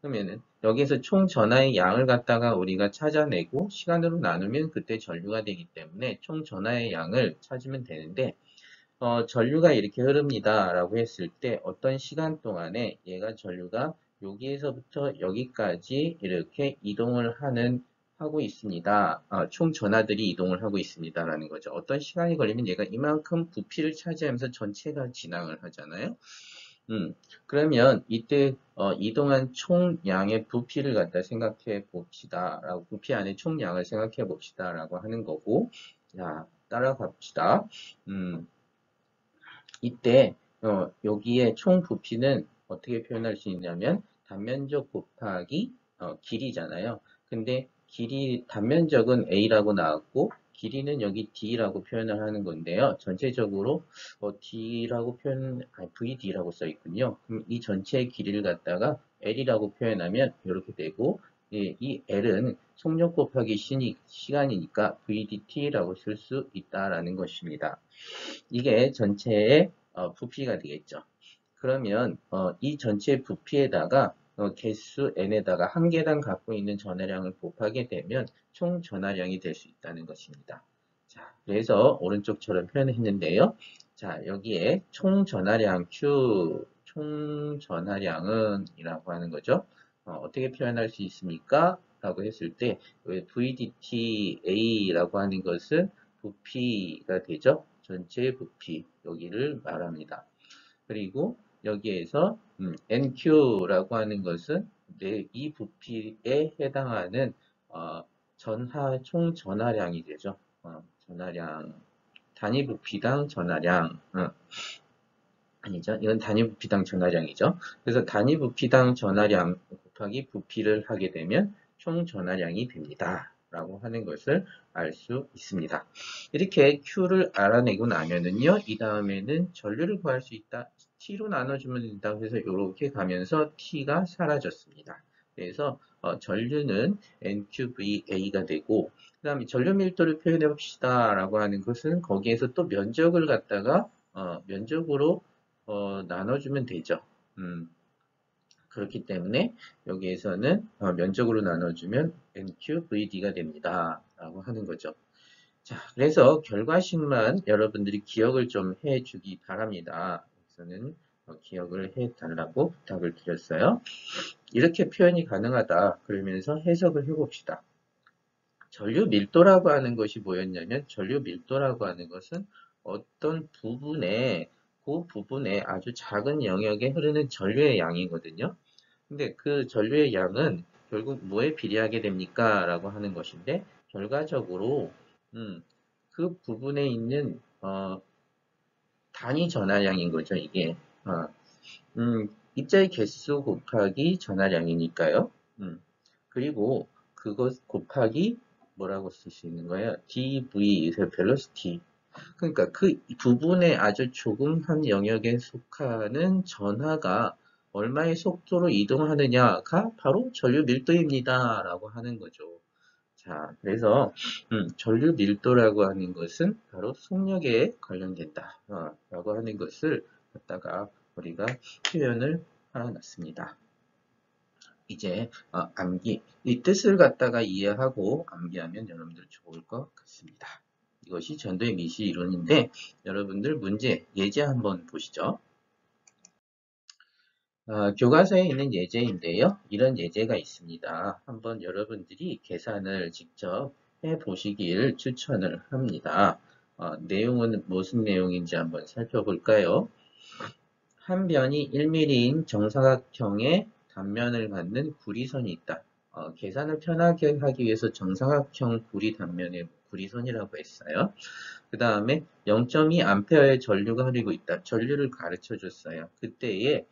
Speaker 1: 그러면은 여기에서 총 전하의 양을 갖다가 우리가 찾아내고 시간으로 나누면 그때 전류가 되기 때문에 총 전하의 양을 찾으면 되는데 전류가 이렇게 흐릅니다 라고 했을 때 어떤 시간 동안에 얘가 전류가 여기에서부터 여기까지 이렇게 이동을 하고 있습니다. 총 전하들이 이동을 하고 있습니다 라는 거죠. 어떤 시간이 걸리면 얘가 이만큼 부피를 차지하면서 전체가 진항을 하잖아요. 그러면 이때 이동한 총량의 부피를 갖다 생각해 봅시다. 라고 부피 안에 총량을 생각해 봅시다. 라고 하는 거고 자, 따라갑시다. 이때 여기에 총 부피는 어떻게 표현할 수 있냐면 단면적 곱하기 길이잖아요. 근데 단면적은 A라고 나왔고 길이는 여기 D라고 표현을 하는 건데요. 전체적으로 VD라고 써 있군요. 그럼 이 전체의 길이를 갖다가 L이라고 표현하면 이렇게 되고 이 L은 속력 곱하기 시간이니까 VDT라고 쓸 수 있다라는 것입니다. 이게 전체의 부피가 되겠죠. 그러면 이 전체 부피에다가 개수 n에다가 한 개당 갖고 있는 전하량을 곱하게 되면 총 전하량이 될 수 있다는 것입니다. 자, 그래서 오른쪽처럼 표현했는데요. 자, 여기에 총 전하량 Q, 총 전하량은 이라고 하는 거죠. 어떻게 표현할 수 있습니까? 라고 했을 때 VDTA라고 하는 것은 부피가 되죠. 전체 부피 여기를 말합니다. 그리고 여기에서 NQ라고 하는 것은 이 부피에 해당하는 총 전하량이 되죠. 전하량 단위 부피당 전하량 아니죠. 이건 단위 부피당 전하량이죠. 그래서 단위 부피당 전하량 곱하기 부피를 하게 되면 총 전하량이 됩니다. 라고 하는 것을 알 수 있습니다. 이렇게 Q를 알아내고 나면은요, 이 다음에는 전류를 구할 수 있다. T로 나눠주면 된다. 그래서 이렇게 가면서 T가 사라졌습니다. 그래서 전류는 NQVA가 되고, 그 다음에 전류 밀도를 표현해 봅시다. 라고 하는 것은 거기에서 또 면적을 갖다가 면적으로 나눠주면 되죠. 그렇기 때문에 여기에서는 면적으로 나눠주면 NQVD가 됩니다. 라고 하는 거죠. 자, 그래서 결과식만 여러분들이 기억을 좀 해주기 바랍니다. 그래서는 기억을 해달라고 부탁을 드렸어요. 이렇게 표현이 가능하다. 그러면서 해석을 해봅시다. 전류 밀도라고 하는 것이 뭐였냐면 전류 밀도라고 하는 것은 어떤 부분에 그 부분에 아주 작은 영역에 흐르는 전류의 양이거든요. 근데 그 전류의 양은 결국 뭐에 비례하게 됩니까? 라고 하는 것인데 결과적으로 그 부분에 있는 단위 전하량인 거죠, 이게. 어, 입자의 개수 곱하기 전하량이니까요. 그리고 그것 곱하기 뭐라고 쓸 수 있는 거예요? dv, velocity. 그러니까 그 부분에 아주 조금한 영역에 속하는 전하가 얼마의 속도로 이동하느냐가 바로 전류 밀도입니다. 라고 하는 거죠. 자, 그래서 전류 밀도라고 하는 것은 바로 속력에 관련된다. 라고 하는 것을 갖다가 우리가 표현을 하나 놨습니다. 이제 암기, 이 뜻을 갖다가 이해하고 암기하면 여러분들 좋을 것 같습니다. 이것이 전도의 미시 이론인데 여러분들 문제, 예제 한번 보시죠. 교과서에 있는 예제인데요. 이런 예제가 있습니다. 한번 여러분들이 계산을 직접 해보시길 추천을 합니다. 내용은 무슨 내용인지 한번 살펴볼까요? 한 변이 1mm인 정사각형의 단면을 갖는 구리선이 있다. 계산을 편하게 하기 위해서 정사각형 구리 단면의 구리선이라고 했어요. 그 다음에 0.2A의 전류가 흐르고 있다. 전류를 가르쳐 줬어요. 그때에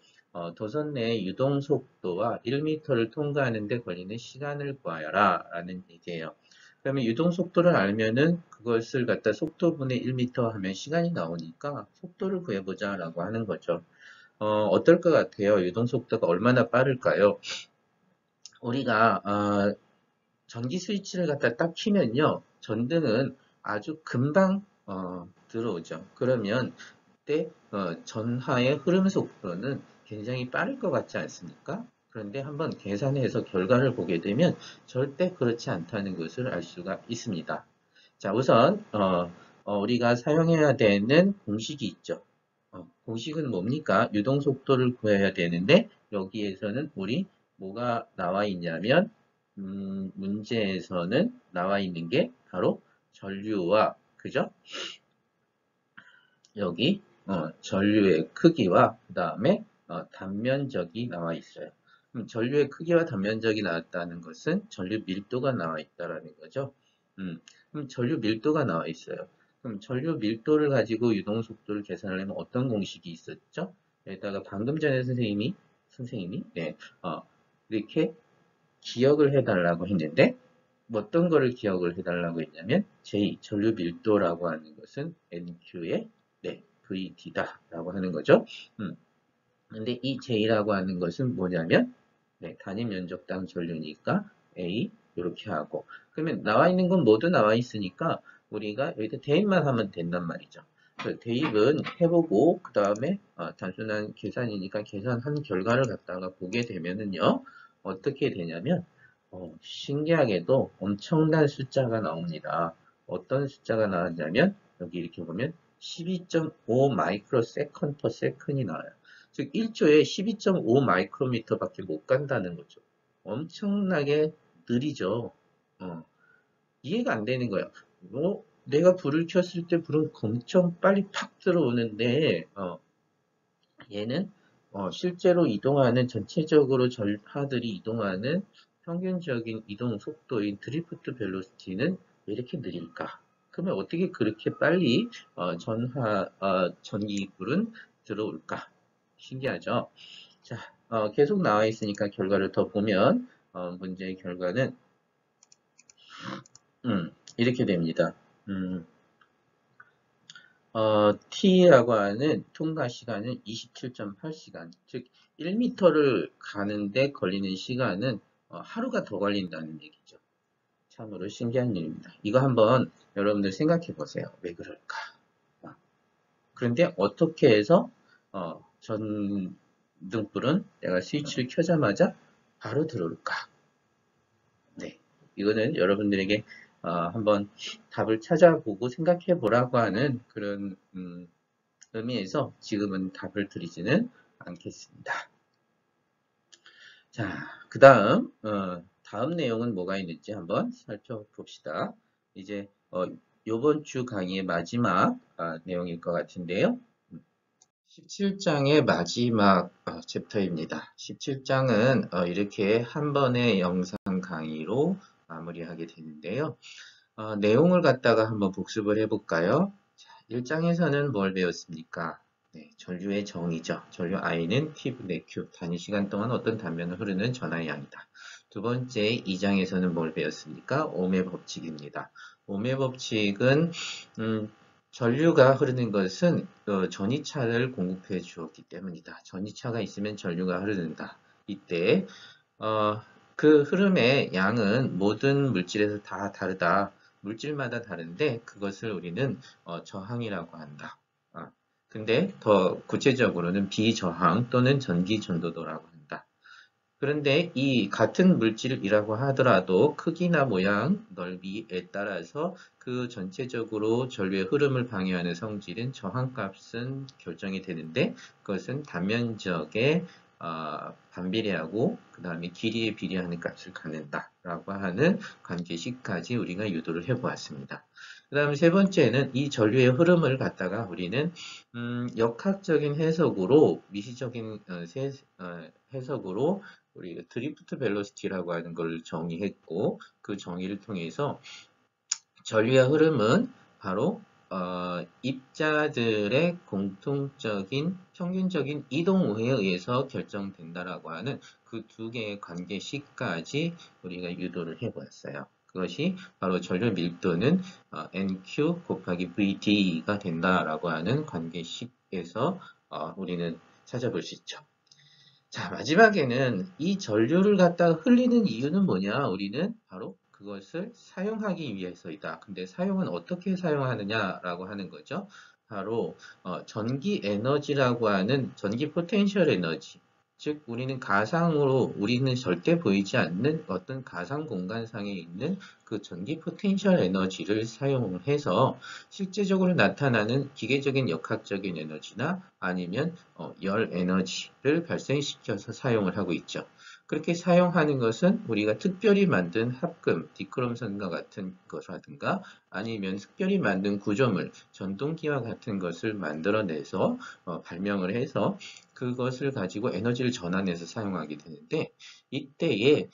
Speaker 1: 도선 내의 유동 속도와 1m를 통과하는 데 걸리는 시간을 구하여라 라는 얘기예요. 그러면 유동 속도를 알면은 그것을 갖다 속도분의 1m 하면 시간이 나오니까 속도를 구해보자 라고 하는 거죠. 어떨 것 같아요? 유동 속도가 얼마나 빠를까요? 우리가 전기 스위치를 갖다 딱 키면요. 전등은 아주 금방 들어오죠. 그러면 그때 전하의 흐름 속도는 굉장히 빠를 것 같지 않습니까? 그런데 한번 계산해서 결과를 보게 되면 절대 그렇지 않다는 것을 알 수가 있습니다. 자, 우선 우리가 사용해야 되는 공식이 있죠. 공식은 뭡니까? 유동 속도를 구해야 되는데 여기에서는 우리 뭐가 나와 있냐면 문제에서는 나와 있는 게 바로 전류와 그죠? 여기 전류의 크기와 그 다음에 단면적이 나와 있어요. 전류의 크기와 단면적이 나왔다는 것은 전류 밀도가 나와 있다라는 거죠. 그럼 전류 밀도가 나와 있어요. 그럼 전류 밀도를 가지고 유동 속도를 계산하려면 어떤 공식이 있었죠? 여기다가 방금 전에 선생님이 네, 이렇게 기억을 해달라고 했는데 어떤 거를 기억을 해달라고 했냐면 J, 전류 밀도라고 하는 것은 NQ의 네, VD다 라고 하는 거죠. 근데 이 J라고 하는 것은 뭐냐면 네, 단위 면적당 전류니까 A 이렇게 하고 그러면 나와 있는 건 모두 나와 있으니까 우리가 여기다 대입만 하면 된단 말이죠. 대입은 해보고 그 다음에 단순한 계산이니까 계산한 결과를 갖다가 보게 되면은요 어떻게 되냐면 신기하게도 엄청난 숫자가 나옵니다. 어떤 숫자가 나왔냐면 여기 이렇게 보면 12.5 마이크로 세컨 퍼 세컨이 나와요. 즉 1초에 12.5 마이크로미터 밖에 못 간다는 거죠. 엄청나게 느리죠. 이해가 안 되는 거예요. 내가 불을 켰을 때 불은 엄청 빨리 팍 들어오는데 얘는 실제로 이동하는 전체적으로 전하들이 이동하는 평균적인 이동 속도인 드리프트 벨로시티는 왜 이렇게 느릴까? 그러면 어떻게 그렇게 빨리 전기불은 들어올까? 신기하죠? 자, 계속 나와 있으니까 결과를 더 보면 문제의 결과는 이렇게 됩니다. T라고 하는 통과 시간은 27.8시간, 즉 1m를 가는데 걸리는 시간은 하루가 더 걸린다는 얘기죠. 참으로 신기한 일입니다. 이거 한번 여러분들 생각해 보세요. 왜 그럴까? 그런데 어떻게 해서 전등불은 내가 스위치를 켜자마자 바로 들어올까? 네, 이거는 여러분들에게 한번 답을 찾아보고 생각해 보라고 하는 그런 의미에서 지금은 답을 드리지는 않겠습니다. 자, 그 다음 내용은 뭐가 있는지 한번 살펴봅시다. 이제 요번 주 강의의 마지막 내용일 것 같은데요. 17장의 마지막 챕터입니다. 17장은 이렇게 한 번의 영상 강의로 마무리하게 되는데요. 내용을 갖다가 한번 복습을 해볼까요? 자, 1장에서는 뭘 배웠습니까? 네, 전류의 정의죠. 전류 I는 T 분의 Q, 단위 시간 동안 어떤 단면을 흐르는 전하의 양이다. 두 번째, 2장에서는 뭘 배웠습니까? ohm의 법칙입니다. ohm의 법칙은 전류가 흐르는 것은 전이차를 공급해 주었기 때문이다. 전이차가 있으면 전류가 흐른다. 이때 그 흐름의 양은 모든 물질에서 다 다르다. 물질마다 다른데 그것을 우리는 저항이라고 한다. 근데 더 구체적으로는 비저항 또는 전기 전도도라고 한다. 그런데 이 같은 물질이라고 하더라도 크기나 모양, 넓이에 따라서 그 전체적으로 전류의 흐름을 방해하는 성질은 저항값은 결정이 되는데 그것은 단면적에 반비례하고 그 다음에 길이에 비례하는 값을 갖는다라고 하는 관계식까지 우리가 유도를 해보았습니다. 그 다음 세 번째는 이 전류의 흐름을 갖다가 우리는 역학적인 해석으로 미시적인 해석으로 우리가 드리프트 벨로시티라고 하는 걸 정의했고 그 정의를 통해서 전류의 흐름은 바로 입자들의 공통적인 평균적인 이동 우회에 의해서 결정된다라고 하는 그 두 개의 관계식까지 우리가 유도를 해보았어요. 그것이 바로 전류 밀도는 NQ 곱하기 VD가 된다라고 하는 관계식에서 우리는 찾아볼 수 있죠. 자, 마지막에는 이 전류를 갖다가 흘리는 이유는 뭐냐? 우리는 바로 그것을 사용하기 위해서이다. 근데 사용은 어떻게 사용하느냐라고 하는 거죠. 바로 전기 에너지라고 하는 전기 포텐셜 에너지. 즉 우리는 가상으로 우리는 절대 보이지 않는 어떤 가상 공간상에 있는 그 전기 포텐셜 에너지를 사용해서 실제적으로 나타나는 기계적인 역학적인 에너지나 아니면 열 에너지를 발생시켜서 사용을 하고 있죠. 그렇게 사용하는 것은 우리가 특별히 만든 합금, 디크롬선과 같은 것이라든가 아니면 특별히 만든 구조물, 전동기와 같은 것을 만들어내서 발명을 해서 그것을 가지고 에너지를 전환해서 사용하게 되는데 이때에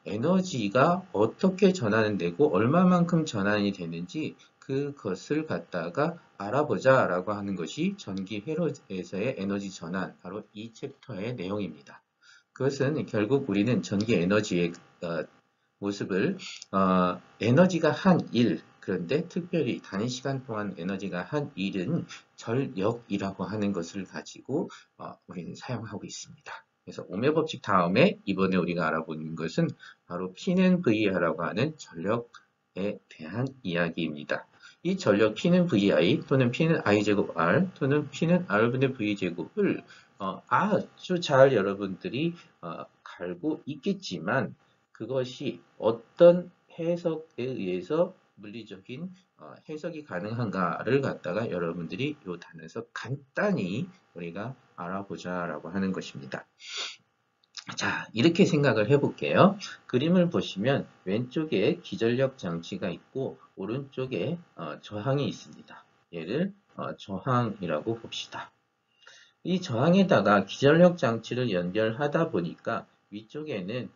Speaker 1: 에너지가 어떻게 전환이 되고 얼마만큼 전환이 되는지 그것을 갖다가 알아보자 라고 하는 것이 전기 회로에서의 에너지 전환, 바로 이 챕터의 내용입니다. 그것은 결국 우리는 전기 에너지의 모습을 에너지가 한 일, 그런데 특별히 단위 시간 동안 에너지가 한 일은 전력이라고 하는 것을 가지고 우리는 사용하고 있습니다. 그래서 오메 법칙 다음에 이번에 우리가 알아보는 것은 바로 P는 VR라고 하는 전력에 대한 이야기입니다. 이 전력 P는 VI 또는 P는 I제곱 R 또는 P는 R분의 V제곱을 아주 잘 여러분들이 갈고 있겠지만 그것이 어떤 해석에 의해서 물리적인 해석이 가능한가를 갖다가 여러분들이 이 단에서 간단히 우리가 알아보자라고 하는 것입니다. 자, 이렇게 생각을 해볼게요. 그림을 보시면 왼쪽에 기전력 장치가 있고 오른쪽에 저항이 있습니다. 얘를 저항이라고 봅시다. 이 저항에다가 기전력 장치를 연결하다 보니까 위쪽에는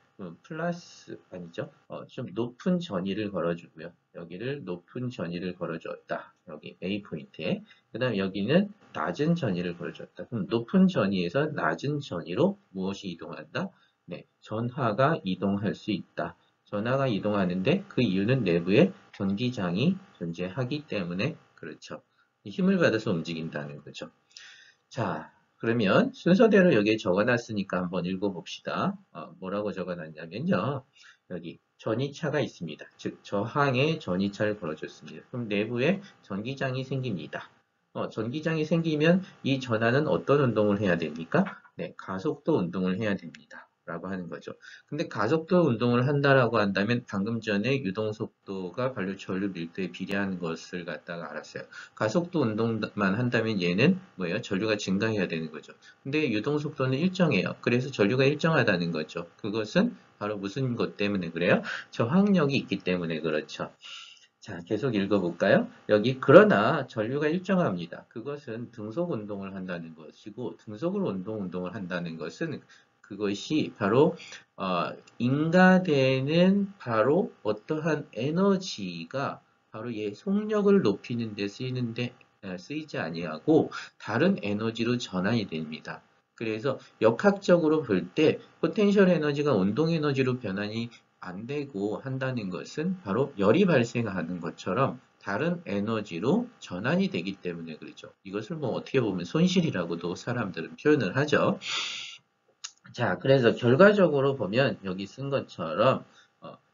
Speaker 1: 플러스 아니죠? 좀 높은 전위를 걸어주고요. 여기를 높은 전위를 걸어줬다. 여기 A 포인트에. 그 다음 여기는 낮은 전위를 걸어줬다. 그럼 높은 전위에서 낮은 전위로 무엇이 이동한다? 네, 전하가 이동할 수 있다. 전하가 이동하는데 그 이유는 내부에 전기장이 존재하기 때문에 그렇죠. 힘을 받아서 움직인다는 거죠. 자, 그러면 순서대로 여기에 적어놨으니까 한번 읽어봅시다. 뭐라고 적어놨냐면요. 여기 전이차가 있습니다. 즉 저항에 전이차를 걸어줬습니다. 그럼 내부에 전기장이 생깁니다. 전기장이 생기면 이 전하는 어떤 운동을 해야 됩니까? 네, 가속도 운동을 해야 됩니다. 라고 하는 거죠. 근데 가속도 운동을 한다라고 한다면 방금 전에 유동속도가 전류 밀도에 비례하는 것을 갖다가 알았어요. 가속도 운동만 한다면 얘는 뭐예요? 전류가 증가해야 되는 거죠. 근데 유동속도는 일정해요. 그래서 전류가 일정하다는 거죠. 그것은 바로 무슨 것 때문에 그래요? 저항력이 있기 때문에 그렇죠. 자, 계속 읽어볼까요? 여기 그러나 전류가 일정합니다. 그것은 등속 운동을 한다는 것이고 등속을 운동을 한다는 것은 그것이 바로 인가되는 바로 어떠한 에너지가 바로 얘 속력을 높이는 데 쓰이는데 쓰이지 아니하고 다른 에너지로 전환이 됩니다. 그래서 역학적으로 볼 때 포텐셜 에너지가 운동 에너지로 변환이 안 되고 한다는 것은 바로 열이 발생하는 것처럼 다른 에너지로 전환이 되기 때문에 그렇죠. 이것을 뭐 어떻게 보면 손실이라고도 사람들은 표현을 하죠. 자, 그래서 결과적으로 보면 여기 쓴 것처럼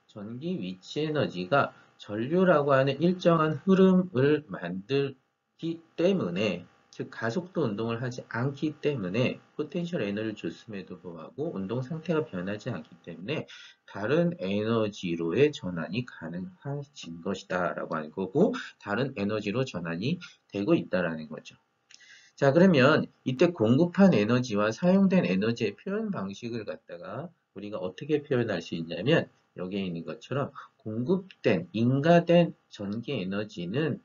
Speaker 1: 전기 위치 에너지가 전류라고 하는 일정한 흐름을 만들기 때문에 즉 가속도 운동을 하지 않기 때문에 포텐셜 에너지를 줬음에도 불구하고 운동 상태가 변하지 않기 때문에 다른 에너지로의 전환이 가능해진 것이다 라고 하는 거고 다른 에너지로 전환이 되고 있다라는 거죠. 자, 그러면 이때 공급한 에너지와 사용된 에너지의 표현 방식을 갖다가 우리가 어떻게 표현할 수 있냐면 여기에 있는 것처럼 공급된, 인가된 전기 에너지는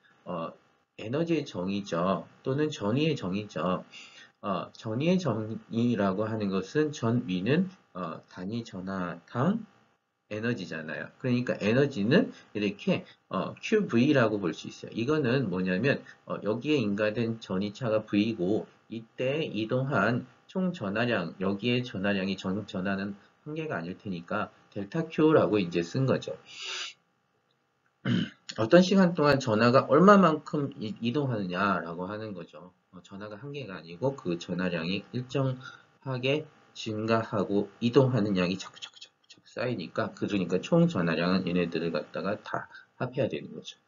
Speaker 1: 에너지의 정의죠. 또는 전위의 정의죠. 전위의 정의라고 하는 것은 전위는 단위 전하당 에너지잖아요. 그러니까 에너지는 이렇게 QV라고 볼 수 있어요. 이거는 뭐냐면 여기에 인가된 전이차가 V고 이때 이동한 총 전하량, 여기에 전하량이 전하는 한계가 아닐 테니까 델타 Q라고 이제 쓴 거죠. 어떤 시간 동안 전하가 얼마만큼 이동하느냐라고 하는 거죠. 전하가 한계가 아니고 그 전하량이 일정하게 증가하고 이동하는 양이 자꾸 쌓이니까 그러니까 총 전하량은 얘네들을 갖다가 다 합해야 되는 거죠.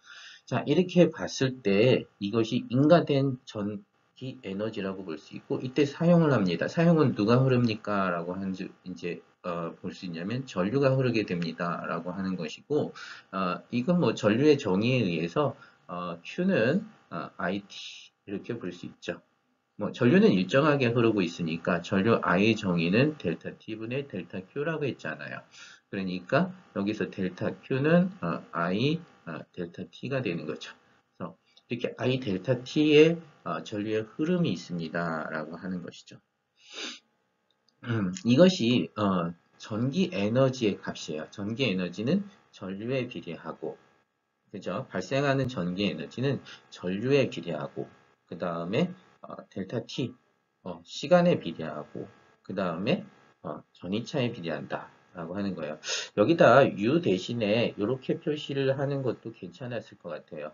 Speaker 1: 자, 이렇게 봤을 때 이것이 인가된 전기 에너지라고 볼 수 있고 이때 사용을 합니다. 사용은 누가 흐릅니까? 라고 하는지 이제 볼 수 있냐면 전류가 흐르게 됩니다. 라고 하는 것이고 이건 뭐 전류의 정의에 의해서 Q는 IT 이렇게 볼 수 있죠. 뭐 전류는 일정하게 흐르고 있으니까 전류 I의 정의는 델타 T분의 델타 Q라고 했잖아요. 그러니까 여기서 델타 Q는 I 델타 T가 되는 거죠. 그래서 이렇게 I 델타 T의 전류의 흐름이 있습니다. 라고 하는 것이죠. 이것이 전기 에너지의 값이에요. 전기 에너지는 전류에 비례하고 그죠? 발생하는 전기 에너지는 전류에 비례하고 그 다음에 델타 T 시간에 비례하고 그 다음에 전이차에 비례한다 라고 하는 거예요. 여기다 U 대신에 이렇게 표시를 하는 것도 괜찮았을 것 같아요.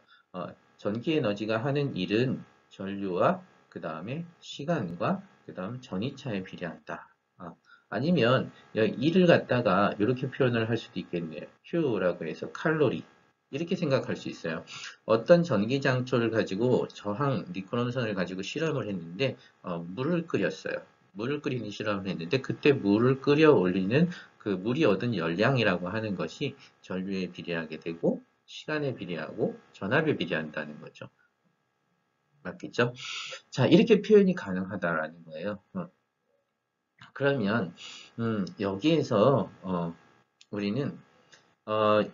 Speaker 1: 전기 에너지가 하는 일은 전류와 그 다음에 시간과 그 다음 전이차에 비례한다. 아니면 일을 갖다가 이렇게 표현을 할 수도 있겠네요. Q라고 해서 칼로리 이렇게 생각할 수 있어요. 어떤 전기장초를 가지고 저항 니크론선을 가지고 실험을 했는데 물을 끓였어요. 물을 끓이는 실험을 했는데 그때 물을 끓여 올리는 그 물이 얻은 열량이라고 하는 것이 전류에 비례하게 되고 시간에 비례하고 전압에 비례한다는 거죠. 맞겠죠? 자, 이렇게 표현이 가능하다라는 거예요. 그러면 여기에서 우리는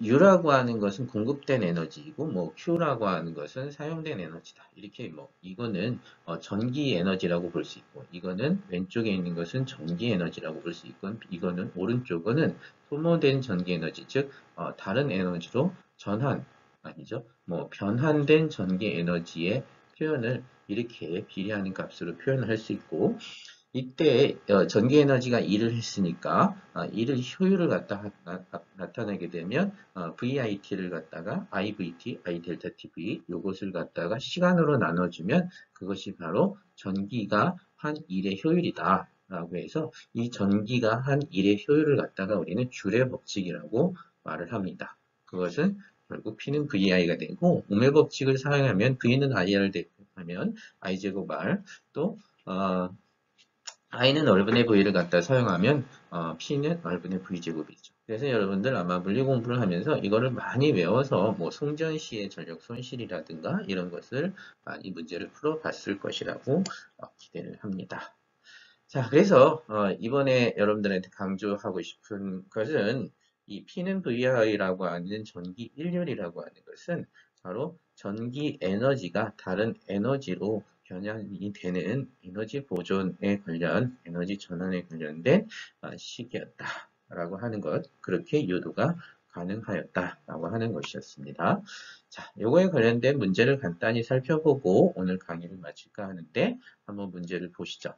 Speaker 1: U라고 하는 것은 공급된 에너지이고, 뭐, Q라고 하는 것은 사용된 에너지다. 이렇게 뭐, 이거는 전기 에너지라고 볼 수 있고, 이거는 왼쪽에 있는 것은 전기 에너지라고 볼 수 있고, 이거는 오른쪽은 소모된 전기 에너지, 즉, 다른 에너지로 아니죠. 뭐, 변환된 전기 에너지의 표현을 이렇게 비례하는 값으로 표현을 할 수 있고, 이때 전기 에너지가 일을 했으니까 일을 효율을 갖다 나타내게 되면 VIT를 갖다가 IVT, I 델타 TV 요것을 갖다가 시간으로 나눠주면 그것이 바로 전기가 한 일의 효율이다. 라고 해서 이 전기가 한 일의 효율을 갖다가 우리는 줄의 법칙이라고 말을 합니다. 그것은 결국 P는 VI가 되고 오메 법칙을 사용하면 V는 IR 대표하면 I제곱 R 또 i는 얼분의 v를 갖다 사용하면 p는 얼분의 v제곱이죠. 그래서 여러분들 아마 물리 공부를 하면서 이거를 많이 외워서 뭐 송전시의 전력 손실이라든가 이런 것을 많이 문제를 풀어봤을 것이라고 기대를 합니다. 자, 그래서 이번에 여러분들한테 강조하고 싶은 것은 이 P는 VI라고 하는 전기 일률이라고 하는 것은 바로 전기 에너지가 다른 에너지로 변환이 되는 에너지 보존에 관련, 에너지 전환에 관련된 시기였다라고 하는 것, 그렇게 유도가 가능하였다라고 하는 것이었습니다. 자, 요거에 관련된 문제를 간단히 살펴보고 오늘 강의를 마칠까 하는데 한번 문제를 보시죠.